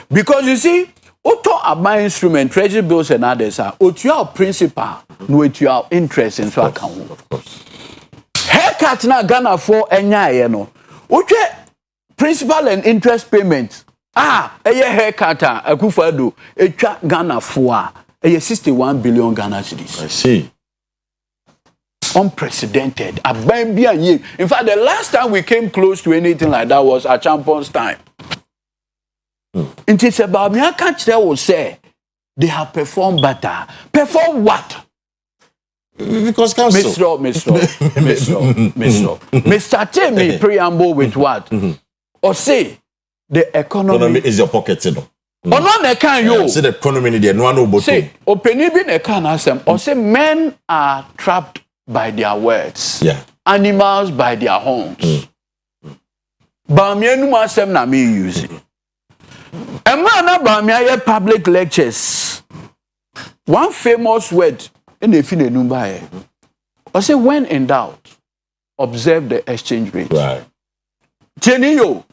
because you see, auto are buying instrument, treasury bills and others are your principal, no your interest in so account. Of course. Haircut na Ghana for enya no. Principal and interest payments. Haircut Akufo-Addo etwa Ghana for 61 billion Ghana cedis. I see. Unprecedented. In fact, the last time we came close to anything like that was at Champions time. And it's about me. I can't tell say they have performed better. Perform what? Because council. Mr. Tell me preamble with what? Or say the economy is your pocket, you know. Or not the can you say the economy in there, no one will say opinion a can asem or say men are trapped by their words. Yeah. Animals by their horns. Bamienu asem na me use it. A man bamia public lectures. One famous word in the fine number. I say when in doubt, observe the exchange rate. Right. Tieniyo,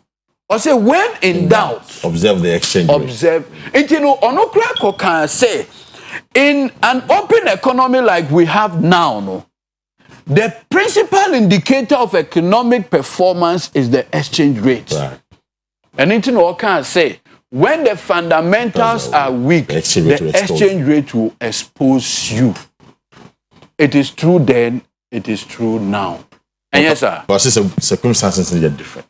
I say when in doubt, observe the exchange rate. Observe. It you know, onokra can say in an open economy like we have now, no, the principal indicator of economic performance is the exchange rate. Right. And it you know, can say when the fundamentals are weak, the exchange rate will expose you. It is true then, it is true now. And yes, sir. But circumstances are different.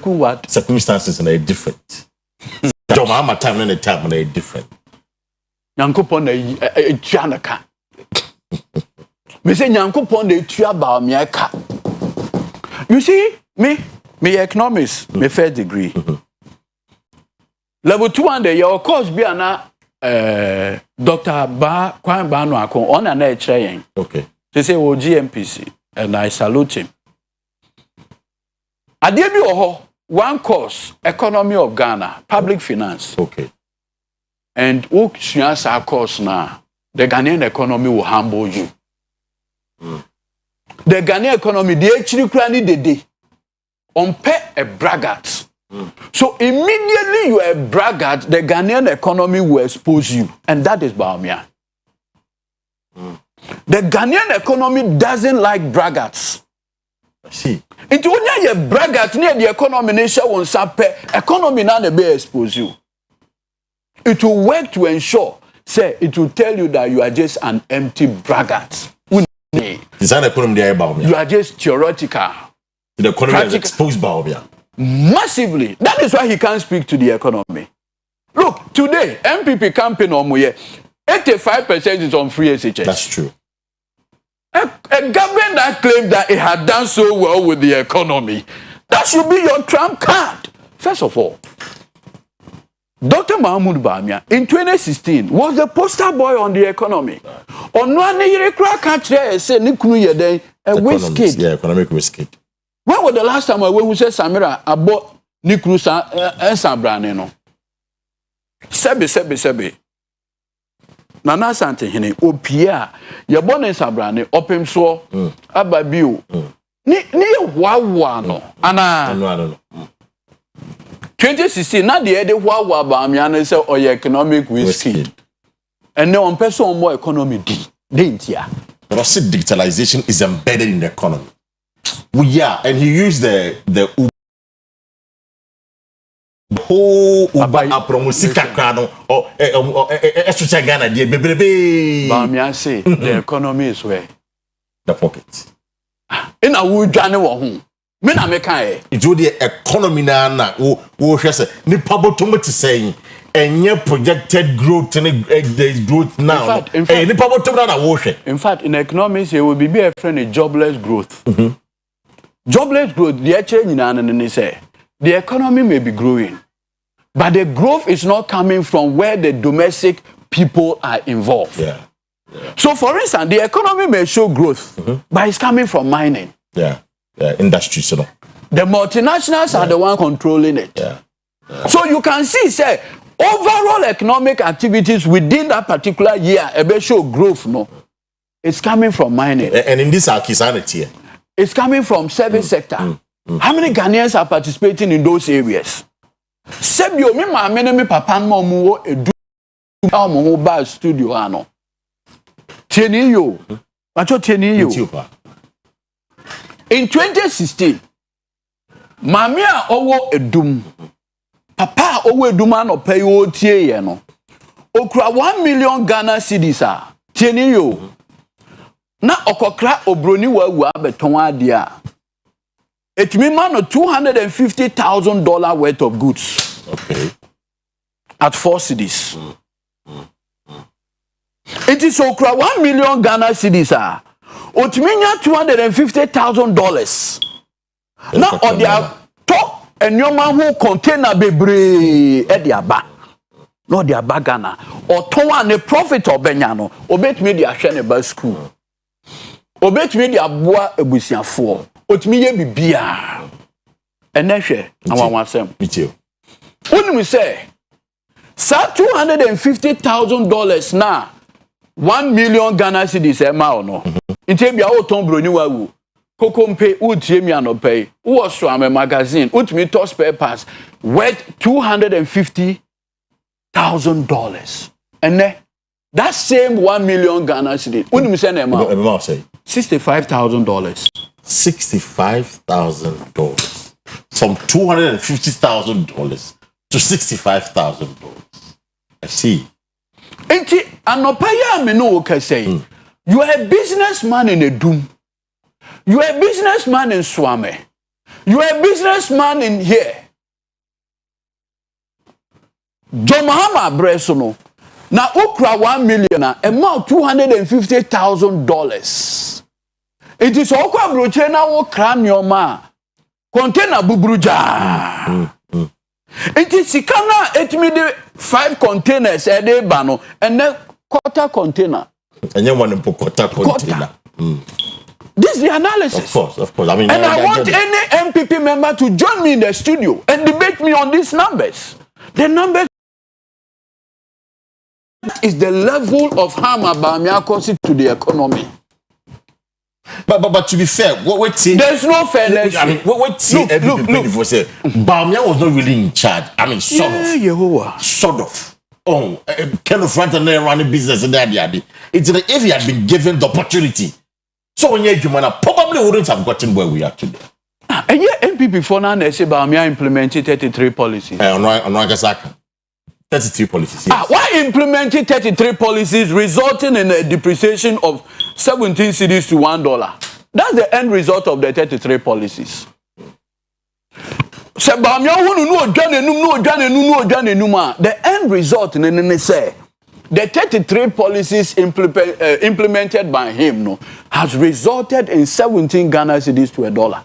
What? Circumstances are different. So my time and the time are different. Nyankopon na tuanaka. Me say Nyankopon na tua ba me aka. You see, me economist, me first degree. Level 2 and your course be na Dr. Kwan Ba no akon on na e kire yen. Okay. They say o GMPC and I salute him. Ade bi oho one course economy of Ghana, public finance. Okay. And what our course now, the Ghanaian economy will humble you. The Ghanaian economy, they actually cranny the day on pay a braggart. So immediately you are a braggart, the Ghanaian economy will expose you. And that is Baumia. The Ghanaian economy doesn't like braggarts. See. It's only a braggart near the economy nation won't pay economy now be expose you. It will work to ensure, say, it will tell you that you are just an empty braggart. You are just theoretical. The economy is exposed by massively. That is why he can't speak to the economy. Look, today, MPP campaign on 85% is on free SHS. That's true. A government that claimed that it had done so well with the economy, that should be your trump card. First of all, Dr. Mahmoud Bamia in 2016 was the poster boy on the economy. On one year, say a whiskey. Yeah, economic whiskey. When was the last time when we said Samira about Nikrusa and Sabraneno? Sebi. Nana Sante Hene, Opia, Yabon and Sabrane, Opem so, Ababiu. Ni wawano. Ana. 2016, not the other wawa Bamiana say or economic whiskey. And no one person more economy didn't ya. But I said digitalization is embedded in the economy. Yeah, and he used the whole Musika Crano or Estra Ghana, dear baby. Bamia say the economy is where the pocket. In a wood journey home. Mena meka it's the economy na wo hwese ni pabo to mo saying enye projected growth and there growth now ni pabo to na wo hwe. In fact, in economics there will be a friend a jobless growth. Jobless growth the actually nyina say the economy may be growing, but the growth is not coming from where the domestic people are involved. Yeah. So for instance, the economy may show growth, but it's coming from mining. Yeah. Industries, you know. The multinationals are the one controlling it. So you can see, say, overall economic activities within that particular year, a show growth, no, it's coming from mining. And in this archisanity, it's coming from service sector. How many Ghanaians are participating in those areas? Sebio, me papa mo edu mo ba studio ano. Tieniyo. Macho tieniyo. In 2016, Mamia owo edum. Papa owo eduma no pay o tie ye no. Okra 1 million Ghana cedis a. Tieni yo. Na okokra obroni wawu abeton ade a. Etimi ma no $250,000 worth of goods. Okay. At 4 cedis. It is okra 1 million Ghana cedis a. Otiminya $250,000. Now on their top and your man who container bebre at their back. Not their bagana. Or towan a profit of Benyano. Obet media shane about school. Obet media bois a busia for. Otimiye bibia. And neshe. I want some. With you. When we say, sa $250,000 now. 1 million Ghana cedis a mao no. Inti bia o ton broni wawu. Kokompe utie mi anope. Uoso ame magazine. Utimi to spare parts worth $250,000. And that same 1 million Ghana cedi. Unim say na ma. $65,000. $65,000 from $250,000 to $65,000. I see. Enti anopaya me no ka say. You are a businessman in a doom. You are a businessman in Swame. You are a businessman in here. John Mahama Bresono. Na okra 1 million amount $250,000. It is okwa broche na wo kra nyoma. Container bubruja. It is sikana 5 containers a day bano and then quarter container. And you want to quarter container. This is the analysis. Of course. I mean, and I want any MPP member to join me in the studio and debate me on these numbers. The numbers is the level of harm Bawumia causes to the economy. But to be fair, there's no fairness. I mean, look. Bawumia was not really in charge. I mean, sort of. Oh, kind of running business in that. It's like if he had been given the opportunity. So when you're human, probably wouldn't have gotten where we are today. And yet MPP for now, they say Bawumia implemented 33 policies. 33 policies, yes. Why implemented 33 policies resulting in a depreciation of 17 cedis to $1? That's the end result of the 33 policies. The end result, the 33 policies implemented by him has resulted in 17 Ghana cedis to $1.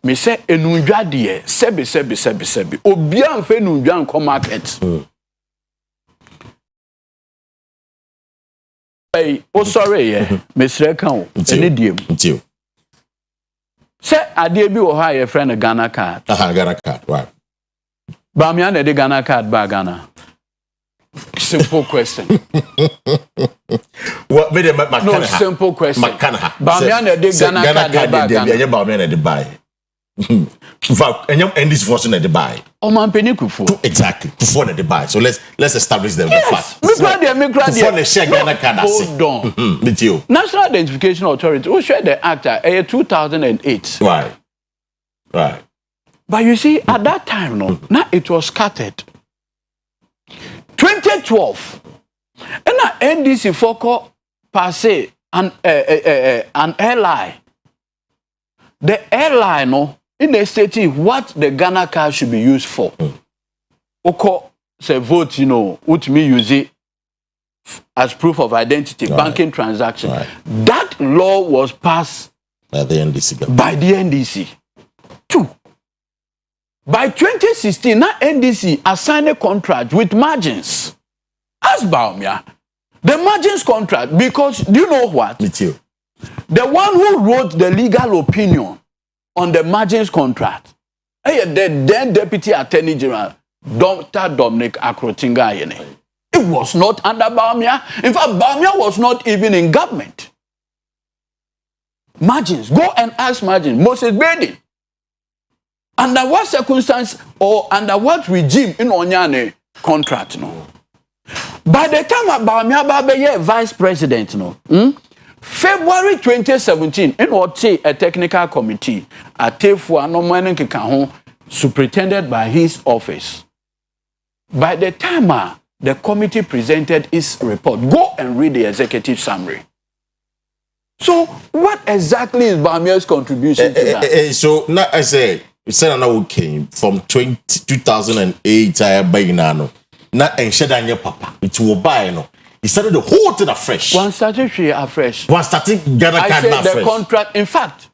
Me say enunja de sebi obi anfe enunja nko market. Hey, oh sorry me sre kan o eni diem. Say ade bi wo ha ye friend Ghana card. Ghana card, right. Bawumia na de Ghana card ba Ghana. Simple question. What made it no simple question. Bawumia na de Ghana card ba Ghana. Bawumia na de buy. In fact, and this was not the buy. Exactly, before the buy. So let's establish the fact. Hold on. With you. National Identification Authority, who shared the act 2008. Right. But you see, at that time, now it was scattered. 2012, and now NDC foco passe an airline. The airline, in the state, what the Ghana card should be used for. Oko say vote, which me use it as proof of identity, banking transaction. That law was passed by the NDC. Two. By 2016, now NDC assigned a contract with margins. As Bawumia, the margins contract, because do you know what? Me too. The one who wrote the legal opinion on the margins contract, the then Deputy Attorney General, Dr. Dominic Akrotinga. It was not under Bawumia. In fact, Bawumia was not even in government. Margins, go and ask margins. Moses Bedi. Under what circumstance or under what regime in Onyane contract? By the time Bawumia Babe vice president, February 2017, in what a technical committee at Tefua Noman Kikaho, superintended by his office. By the time the committee presented its report, go and read the executive summary. So, what exactly is Bawumia's contribution to that? So, now I say, we said I came from 2008. I buy nano. Now, and Shedanya Papa, which will buy no. He started the whole thing afresh. One started afresh. One started Ghana card I said the fresh. contract. In fact,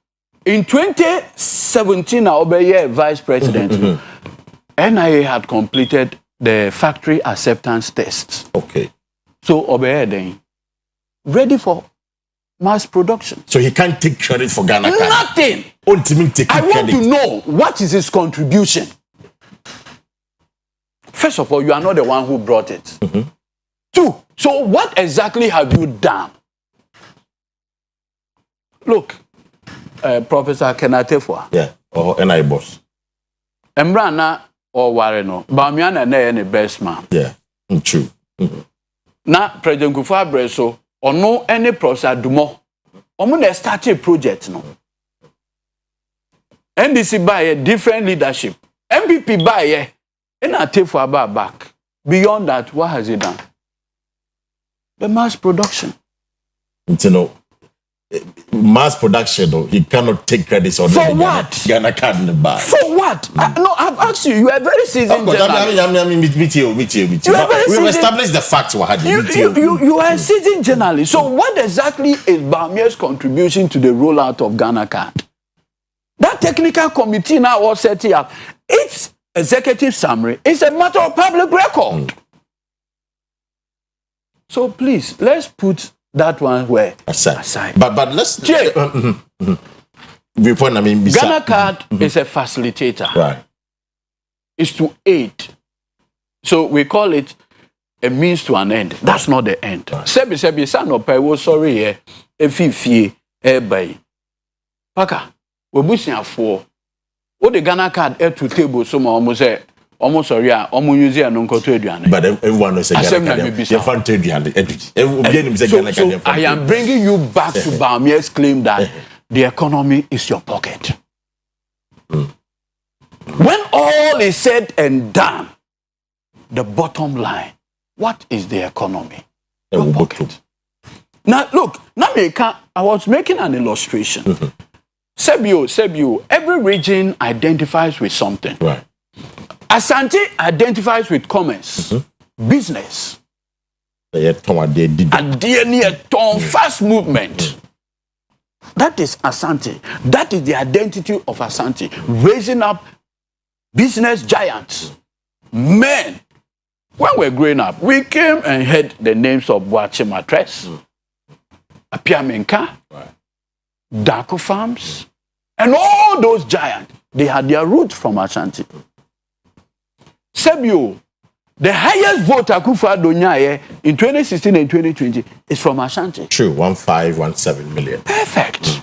in 2017, Obeye vice president, NIA had completed the factory acceptance tests. Okay. So Obeye then ready for mass production. So he can't take credit for Ghana card. Nothing. I want to know what is his contribution. First of all, you are not the one who brought it. Two. So what exactly have you done? Look, Professor Kenatefua. Yeah, or NI boss. Embrana or Wareno, Bamiana na any best man. Yeah, true. Na President Kufuor Breso or no any Professor Dumo. Omo start a project no. NDC buy a different leadership. MPP buy a and I take for about back. Beyond that, what has he done? The mass production. You know, mass production, though, he cannot take credits on for what? Ghana card in the bag. For what? No, I've asked you. You are very seasoned. Meet you. We've established the facts. You are a seasoned journalist. So, what exactly is Bamia's contribution to the rollout of Ghana card? That technical committee now all set up. Its executive summary is a matter of public record. So, please, let's put that one where aside. But let's Ghana card is a facilitator. Right. It's to aid. So we call it a means to an end. That's not the end. Sebi son of pay was sorry here. Efifi by Paka. We bushing for what the Ghana card air to table some almost sorry, almost use a non-control. But everyone knows I am bringing you back to Bamia's claim that the economy is your pocket. When all is said and done, the bottom line, what is the economy? Your pocket. Now, look, I was making an illustration. Sebio, every region identifies with something. Right. Asante identifies with commerce, business, and fast movement. That is Asante. That is the identity of Asante. Raising up business giants, men. When we were growing up, we came and heard the names of Boache Matres, Apiamenka, Darko Farms, and all those giants. They had their roots from Asante. Sebio, the highest vote Akua Asiedua in 2016 and 2020 is from Asante. True, 1.517 million. Perfect.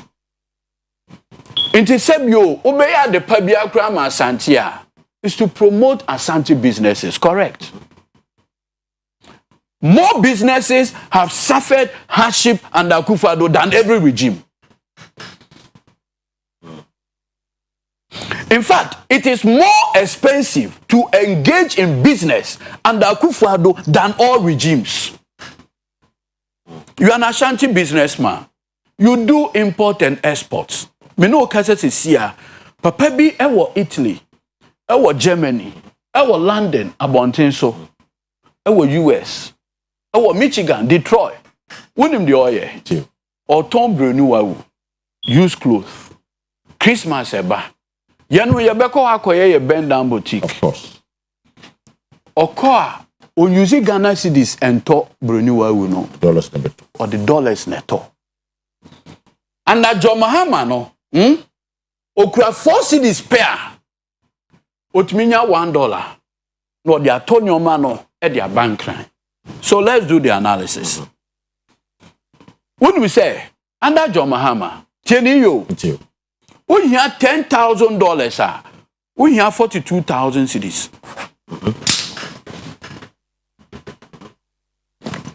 Into Sebio, Obeya the Pabia Krama Asantia is to promote Asante businesses, correct? More businesses have suffered hardship under Akua Asiedua than every regime. In fact, it is more expensive to engage in business under Akua Asiedua than all regimes. You are an Ashanti businessman. You do import and exports. Me no cases is here. Papa bi ewo Italy, ewo Germany, ewo London, Abontinso, ewo US, ewo Michigan, Detroit. Wonim the oye. Or Tom Brenuwa, use clothes. Christmas eba. Yanu yebeko akoye ye bend down boutique. Of course. Okoa, on use Ghana cedis and to Brenuwa no. Dollars number 2. Or the dollars neto. And that John Mahama no. Okura 4 cedis pair. Otminya $1. No, they are Tonyo Mano at their bank line. So let's do the analysis. When we say, under John Mahama, Tieni yo, we have $10,000, we have 42,000 cedis.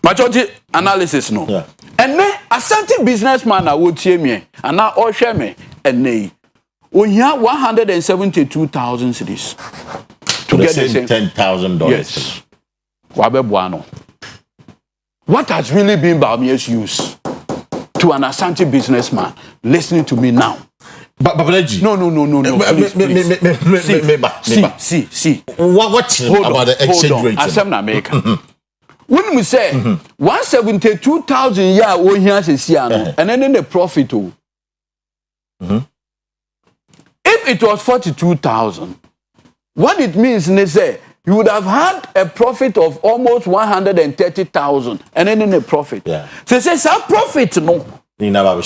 Majority analysis no. Yeah. And then Asante businessman I would hear me and now all share me and nay. We have 172,000 cedis to get the same $10,000. Yes. Wabe Buano. What has really been Bamia's use to an Asante businessman? Listening to me now. But no. See. What about the exchange rate? Asem na America. When we say 172,000 yeah, we hear say and then the profit. If it was 42,000, what it means is say you would have had a profit of almost 130,000 and then in a profit. Yeah. So it says our profit no. In order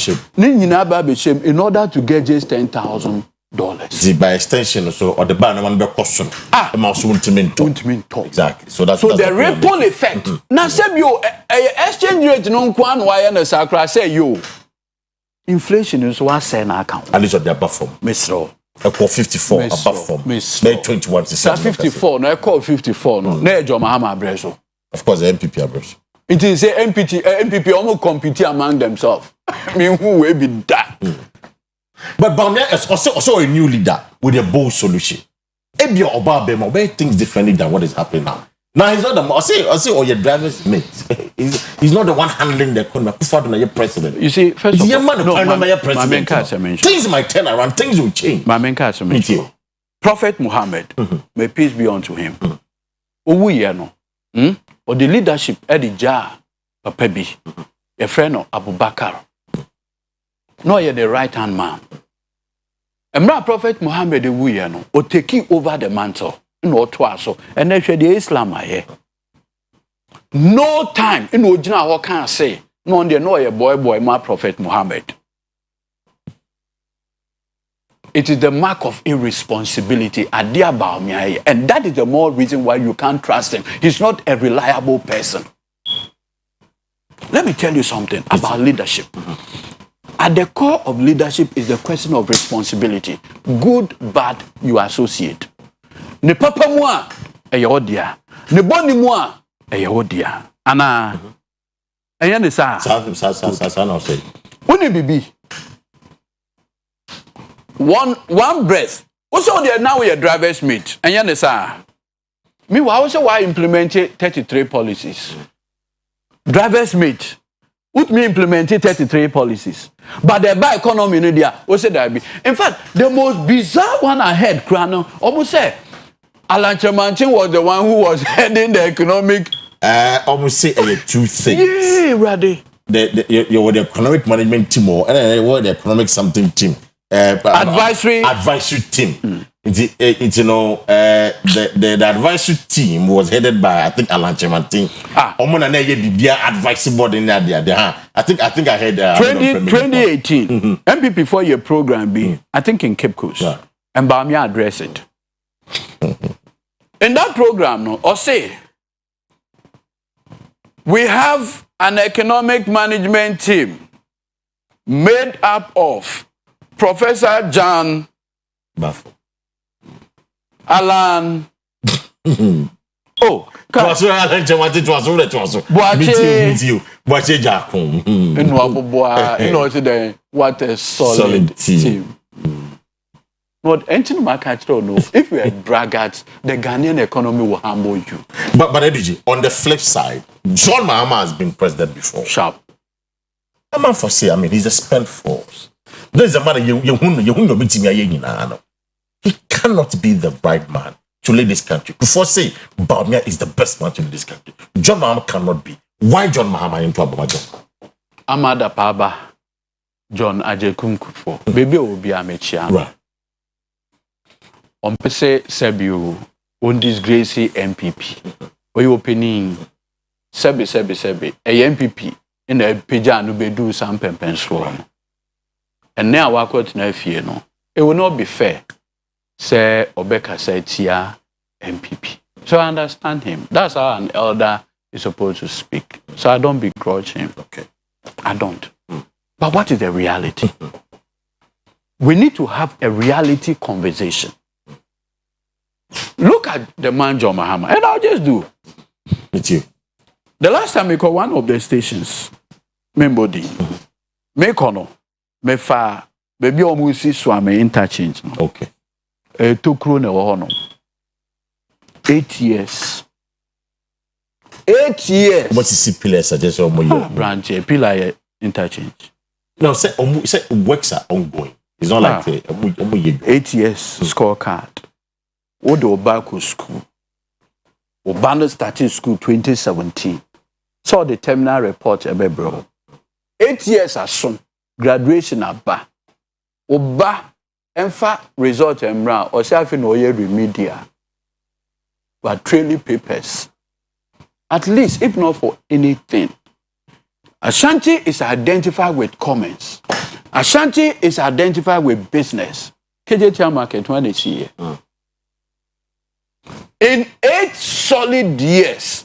to get just $10,000. By extension, so or the ban one be question. Exactly. So that's the ripple effect. Now say you exchange rate no kwan why na sakra say you. inflation is what say na account. At least on the above form. Misro. Equal 54 above form. May 21 to 54. No, equal 54. No, no, John Mahama Breso. Of course, the MPP abreso. It is a MPP almost compete among themselves. I mean, who will be that? But Bamia is also a new leader with a bold solution. Ebio Obama may things differently than what is happening now. Now he's not the I say or your driver's mate. He's not the one handling the economy. Who's president? You see, first of all, president. Things might turn around. Things will change. My main case mention. Prophet Muhammad, may peace be unto him. Uwu no. Or the leadership at the jar, Papa B, a friend of Abu Bakr. No, you're the right hand man. And my Prophet Muhammad, no, or taking over the mantle. No twice and then the Islam here. No time in Ojina what can say. No on the no a boy my Prophet Muhammad. It is the mark of irresponsibility at dear Baumia, and that is the more reason why you can't trust him. He's not a reliable person. Let me tell you something about leadership. At the core of leadership is the question of responsibility. Good, bad, you associate. Ne papa moi eye odia ne boni moi eye odia ana eye ne sa na say woni bibi one breath also there now your driver's mate eye ne sa me why implement 33 policies driver's mate would me implement 33 policies but the by economy no dia o say that be in fact the most bizarre one ahead krano almost say Alan Chemanchin was the one who was heading the economic. Almost say two things. Yeah, ready. You were the economic management team or the economic something team. Advisory team. It's you know the advisory team was headed by I think Alan Chemanchin. Omona na ye bibia advisory board in there. I think I heard 2018 MPP 4-year program be I think in Cape Coast. Yeah. And Bamia address it. In that program, no, or say, we have an economic management team made up of Professor John Buffo, Alan. What a solid team. But anything I don't know. If we are braggarts, the Ghanaian economy will humble you. But Ediji, on the flip side, John Mahama has been president before. Sharp. A man for say, I mean, he's a spent force. There's a matter he cannot be the right man to lead this country. Before say, Bawumia is the best man to lead this country. John Mahama cannot be. Why John Mahama into Abamajo? Amada Paba, John Ajekum Kufo. Baby will be a mechia. Right. On pese Sebiu on disgrace MPP. We opening Sebi. A MPP in a pija no be do some pempenso. And now wakot na fie no. It will not be fair. Say Obeka said tia MPP. So I understand him. That's how an elder is supposed to speak. So I don't begrudge him. Okay. I don't. But what is the reality? We need to have a reality conversation. Look at the man John Mahama, and I'll just do. With you. The last time we called one of the stations, Membody, Mekono, Mefa, baby Omusi Swame interchange. Okay. Tokro ne wono. 8 years. 8 years. What is pillar suggest branch pillar interchange. No, say works are ongoing. It's not like 8 years scorecard. What the Obako school? Obano started school 2017. Saw the terminal report bro. 8 years as soon. Graduation aba. Oba enfa result emra or say afi no remedial. But trailing papers. At least if not for anything. Ashanti is identified with comments. Ashanti is identified with business. KJT market when they see here. In 8 solid years,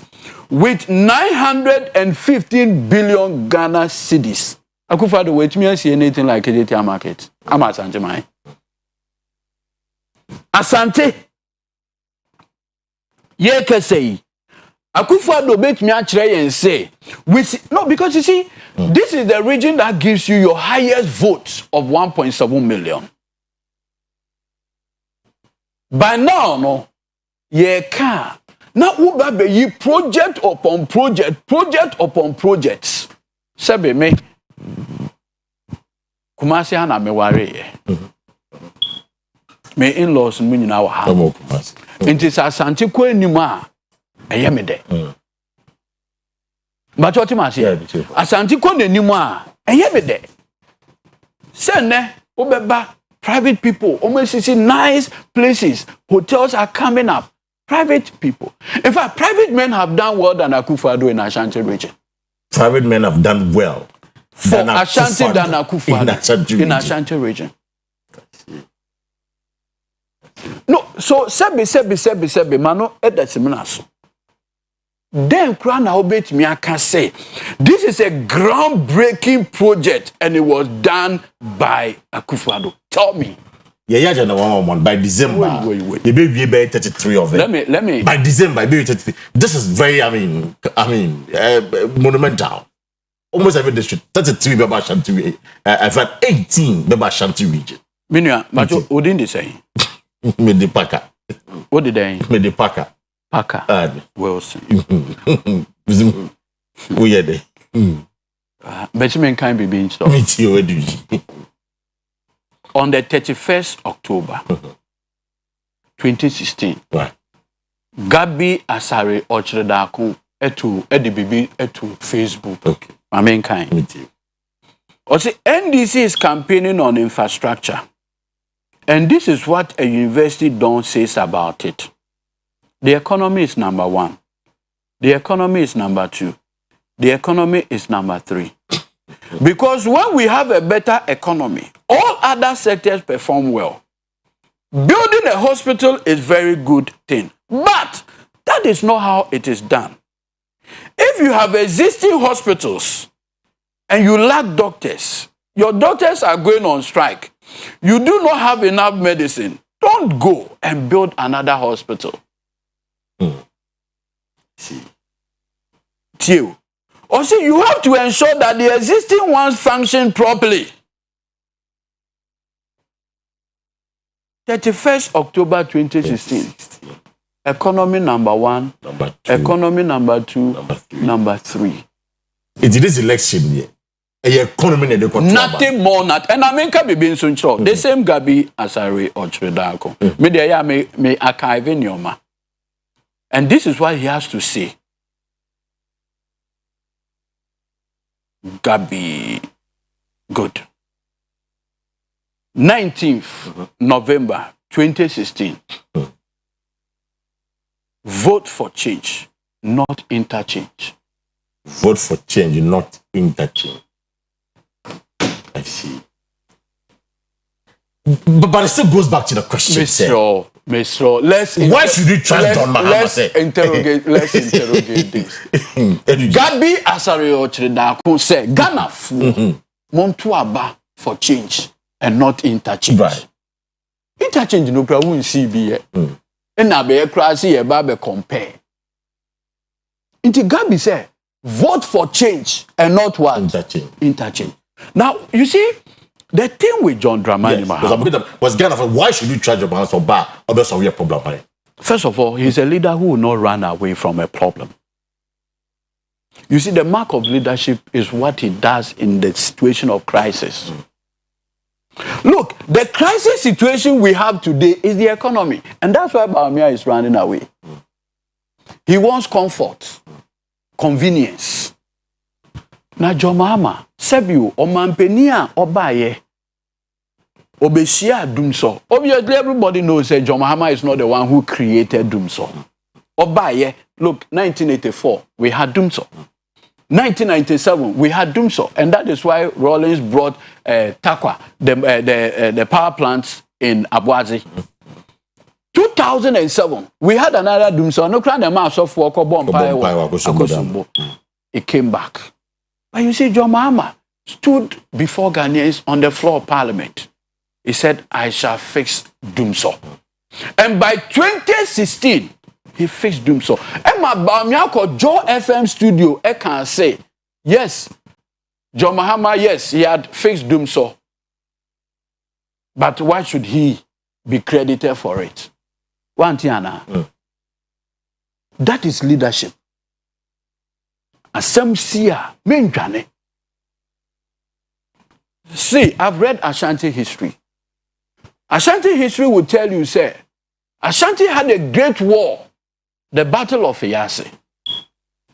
with 915 billion Ghana cedis, Akufo-Addo wait me see anything like Ejetia market. I'm Asante man. Asante. Ye can say Akufo-Addo bet me and say we see, no, because you see this is the region that gives you your highest votes of 1.7 million. By now, no, ye can. Now, Uba be project upon projects. Sebe me, Kumasi hana me worry. Me in-laws me na wa ha. Inti sa Asante ko enima, eye me de. But what you say? Asante ko enima, eye me de. Sene, obeba. Private people, almost see nice places, hotels are coming up. Private people. In fact, private men have done well than Akufo-Addo in Ashanti region. Private men have done well for Ashanti than Akufo-Addo in Ashanti region. No, so sebe mano edasiminaso. Then Krana Obet Miaka say, this is a groundbreaking project and it was done by Akufo-Addo. Tell me. Yeah, one by December. Wait. You be 33 of them. Let me. By December, be 33. This is very, monumental. Almost every district. 33 Beba Ashanti. In fact, 18 Beba Ashanti region. Minua, but what did they say? Me the Paka. What did they? Me the Paka. Parker Wilson. We are there. Benjamin can't be being stopped. On the 31st October 2016, right. Gabi Asare Ochredako etu Facebook. Okay. I mean kind. Also, NDC is campaigning on infrastructure. And this is what a university don't say about it. The economy is number 1. The economy is number 2. The economy is number 3. Because when we have a better economy, all other sectors perform well. Building a hospital is very good thing. But that is not how it is done. If you have existing hospitals and you lack doctors, your doctors are going on strike, you do not have enough medicine, don't go and build another hospital. Also, you have to ensure that the existing ones function properly. 31st October 2016. Economy number 1, number 2, economy number 2, number 3. It is election year. Economy nothing more, not. And I mean, can be being so short. The same Gabi Asare Ochredako. Media may archive in your ma. And this is what he has to say. Gabi, good. 19th November 2016. Vote for change, not interchange. Vote for change, not interchange. I see. But it still goes back to the question. Mr. Why should you trust John Mahama? Let's interrogate this. Gabi Asare Ochredako said, Ghana Montuaba for change and not interchange. Right. Interchange no problem CBA. And na be crazy eba be compare. Inti Gabi said, vote for change and not what? Interchange. Now, you see, the thing with John Dramani Mahama was Ghana. Why should you charge your hands for bar or best of your problem? First of all, he's a leader who will not run away from a problem. You see, the mark of leadership is what he does in the situation of crisis. Look, the crisis situation we have today is the economy. And that's why Bawumia is running away. He wants comfort, convenience. Na John Mahama, Sebiu, Omampenia, Obaye, Obesia Dumso. Obviously, everybody knows that John Mahama is not the one who created Dumso. Obaye, look, 1984, we had Dumso. 1997, we had Dumso. And that is why Rawlings brought Takwa, the power plants in Abuazi. 2007, we had another Dumso. No crime the mass of Wakobon. It came back. But you see, John Mahama stood before Ghanaians on the floor of Parliament. He said, I shall fix Dumso. And by 2016, he fixed Dumso. Emma Bamiako, Joe FM studio, I can say, yes, John Mahama, yes, he had fixed Dumso. But why should he be credited for it? Wantiana. That is leadership. Asem Sia, Menjane. See, I've read Ashanti history. Ashanti history will tell you, say, Ashanti had a great war, the Battle of Eyasi.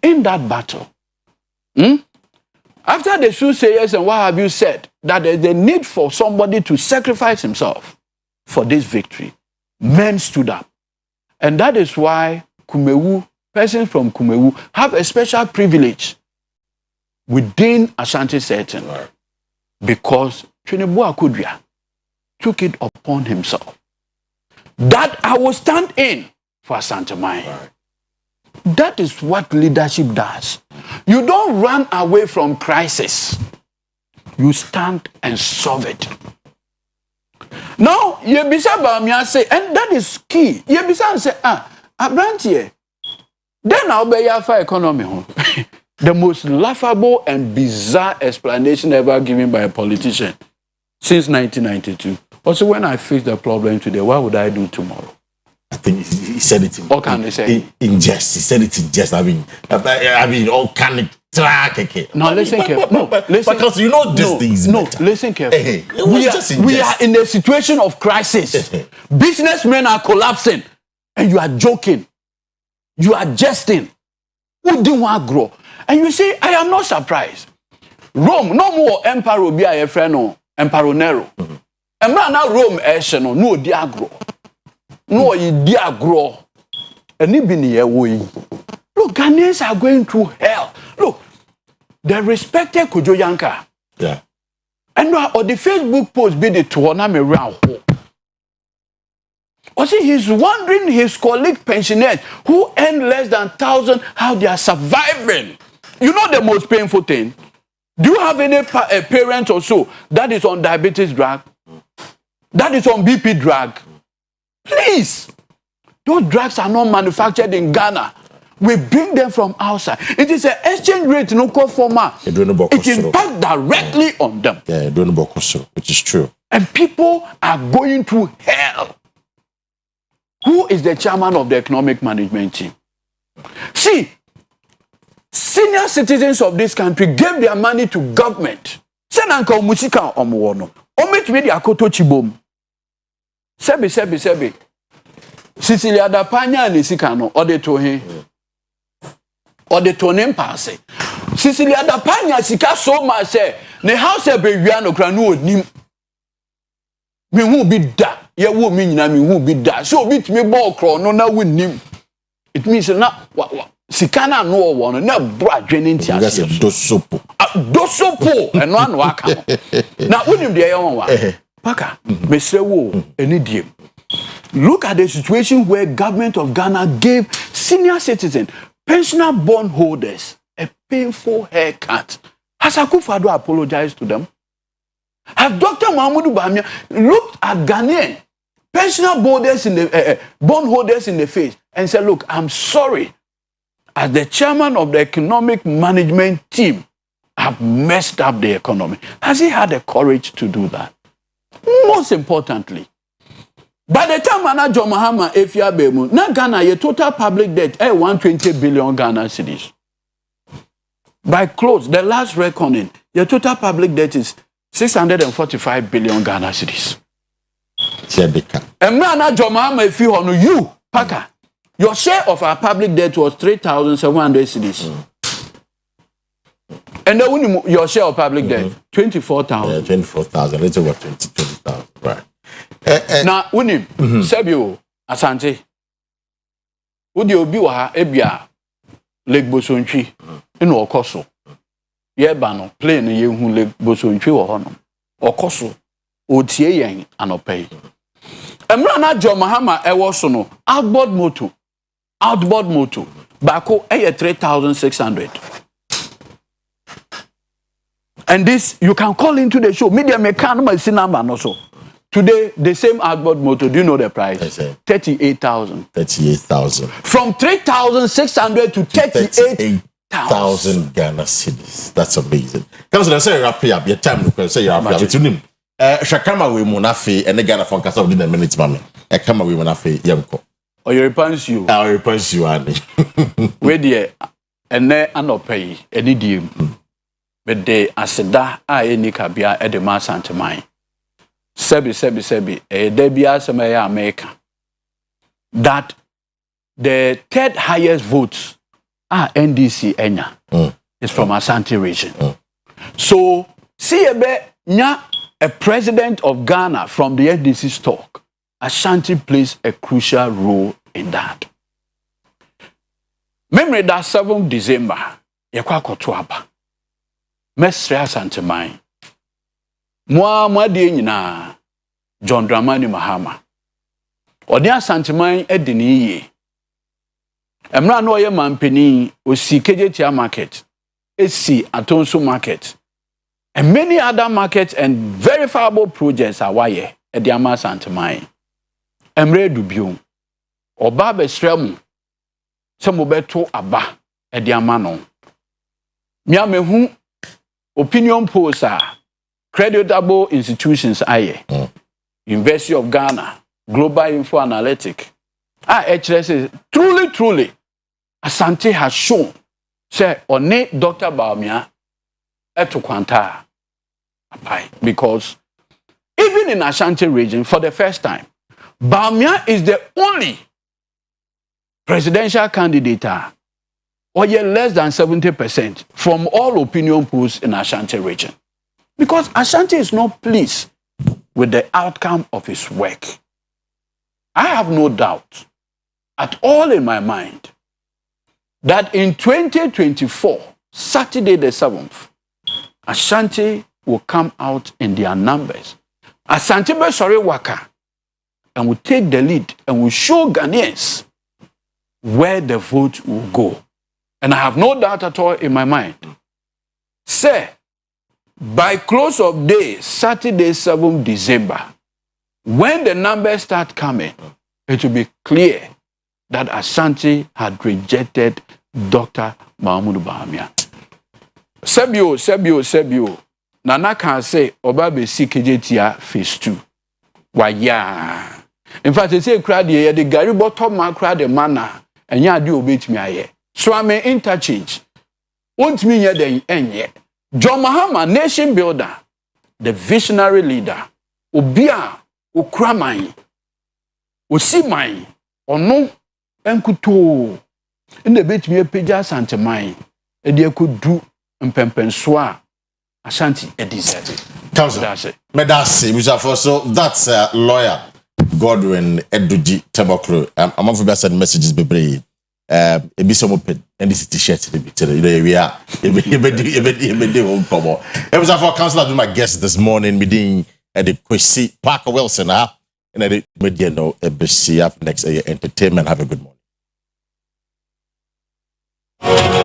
In that battle, after the soothsayers and what have you said, that there's a need for somebody to sacrifice himself for this victory, men stood up. And that is why Kumewu, persons from Kumewu, have a special privilege within Ashanti setting. Because Tinubu Akudria took it upon himself that I will stand in for Asantewaa. That is what leadership does. You don't run away from crisis. You stand and solve it. Now, Yebisa Bamia say, and that is key. Yebisa say, Abrantie, then I'll be your for economy. The most laughable and bizarre explanation ever given by a politician since 1992. Also, when I face the problem today, what would I do tomorrow? I think he said it in, what can they say? In jest. He said it in jest. I mean, all kind of track. No, listen carefully. Listen, because you know these things. No, listen carefully. We are in a situation of crisis. Businessmen are collapsing, and you are joking. You are jesting. Who didn't want to grow? And you see, I am not surprised. Rome, no more Emperor be a friend, Emperor Nero. And now Rome, no diagro. No, you diagro. And even here, look, Ghanaians are going through hell. Look, the respected Kujo Yanka. Yeah. And now, on the Facebook post, be the tournament around. Or see, he's wondering his colleague pensioners who earn less than 1,000 how they are surviving. You know the most painful thing? Do you have any parent or so that is on diabetes drug? That is on BP drug? Please. Those drugs are not manufactured in Ghana. We bring them from outside. It is an exchange rate, no call for it impacts directly on them. Yeah, which is true. And people are going through hell. Who is the chairman of the economic management team? See, senior citizens of this country gave their money to government. Senanka musika omuwono. Omit me di akoto chibom. Sebi. Sicilia da panya ni sikano ode to he. Ode to nem passe. Sicilia da panya sika so much say ne house e be wia no kra no onim. Me hu bi da. Ye wo me nyina me hu bi da. So bit me ball kro no na wonim. It means na sikana no wo no na bra dwene ntiase. Dosopo. Dosopo eno anu aka. Na wonim de ye won wa. Paka, mesre wo enidiem. Look at the situation where government of Ghana gave senior citizens, pensioner bond holders, a painful haircut. Has Akua Asiedua apologized to them? Have Dr. Mahmoud Bamia looked at Ghanaian pensioner bond holders in the face and said, look, I'm sorry. As the chairman of the economic management team, I've messed up the economy. Has he had the courage to do that? Most importantly, by the time John Mahama Efia Bemu, na Ghana, your total public debt is 120 billion Ghana cedis. By close, the last reckoning, your total public debt is 645 billion Ghana cedis. And now John Mahama Efia, you, Paka, your share of our public debt was 3,700 cedis. And then your share of public debt, 24,000. Yeah, 24,000. It's over 20,000. Right. Now, Unim, Sebio, Asante, would you be a Ebia, Lake Bosonchi, in Okoso? Yebano, plain you who Lake Bosonchi or Honor, Okoso, Otie and Opay. And Rana John Mahama, I was no outboard motor, Bako, 3,600. And this, you can call into the show. Media mechanical number also. Today, the same outboard motor, do you know the price? 38,000. 38,000. From 3,600 to 38,000 Ghana cedis. That's amazing. Comes to say you're up here. Your time to say you're up here. To him, Shakama we munafi and the Ghana from Casa within a minute, mammy. A kama we munafi yamko. Or you repulse you. I repulse you, Annie. Where dear, and there are no pay any deal. But they aseda any kabia at the mass and mine. Sebi, Debia Samaya America. That the third highest votes are NDC Enya. It's from Ashanti region. So, see a president of Ghana from the NDC stock. Ashanti plays a crucial role in that. Memory that 7th December, Yakwa Kotuaba. Mestre Asante Mine. Mwa die nyina John Dramani Mahama. Odi Asante Mine edini ye. Emra no ye mampeni osi Kejetia market. Esi Atonso market. And many other markets and verifiable projects are why edi ama Asante Mine. Emre dubium. Oba besremu. Se mo beto aba edi ama no. Mia mehu opinion polls are creditable institutions aye. University of Ghana, Global Info Analytic. HRS truly Asante has shown say on Dr. Baumia eto kwanta because even in Ashanti region for the first time Baumia is the only presidential candidate or yet less than 70% from all opinion polls in Ashanti region. Because Ashanti is not pleased with the outcome of his work. I have no doubt at all in my mind that in 2024, Saturday the 7th, Ashanti will come out in their numbers. Ashanti Besore Waka and will take the lead and will show Ghanaians where the vote will go. And I have no doubt at all in my mind. Say, by close of day, Saturday, 7th December, when the numbers start coming, it will be clear that Ashanti had rejected Dr. Mahmoud Bahamia. Sebio. Nana can say, Obabe si Kejetia phase 2. Waya. In fact, they say, crowd here, the Garibo top man crowd the manna, and ya do obey me aye. So I may interchange. Won't me yet the end. John Mahama, nation builder, the visionary leader, Obia, Ukramai, Usimai, or no, Enkuto, in the bit me a Peja Santa Mai, and they could do and Pempenswa, Ashanti, a desert. Council, Medasi, so that's lawyer Godwin Eduji Tabokro. I'm off the messages, baby. Ebi some open and this t-shirt we are ebedi home promo. It was for councillor do my guest this morning meeting at the Kwesi Parker Wilson and the media no ebesi up next entertainment. Have a good morning.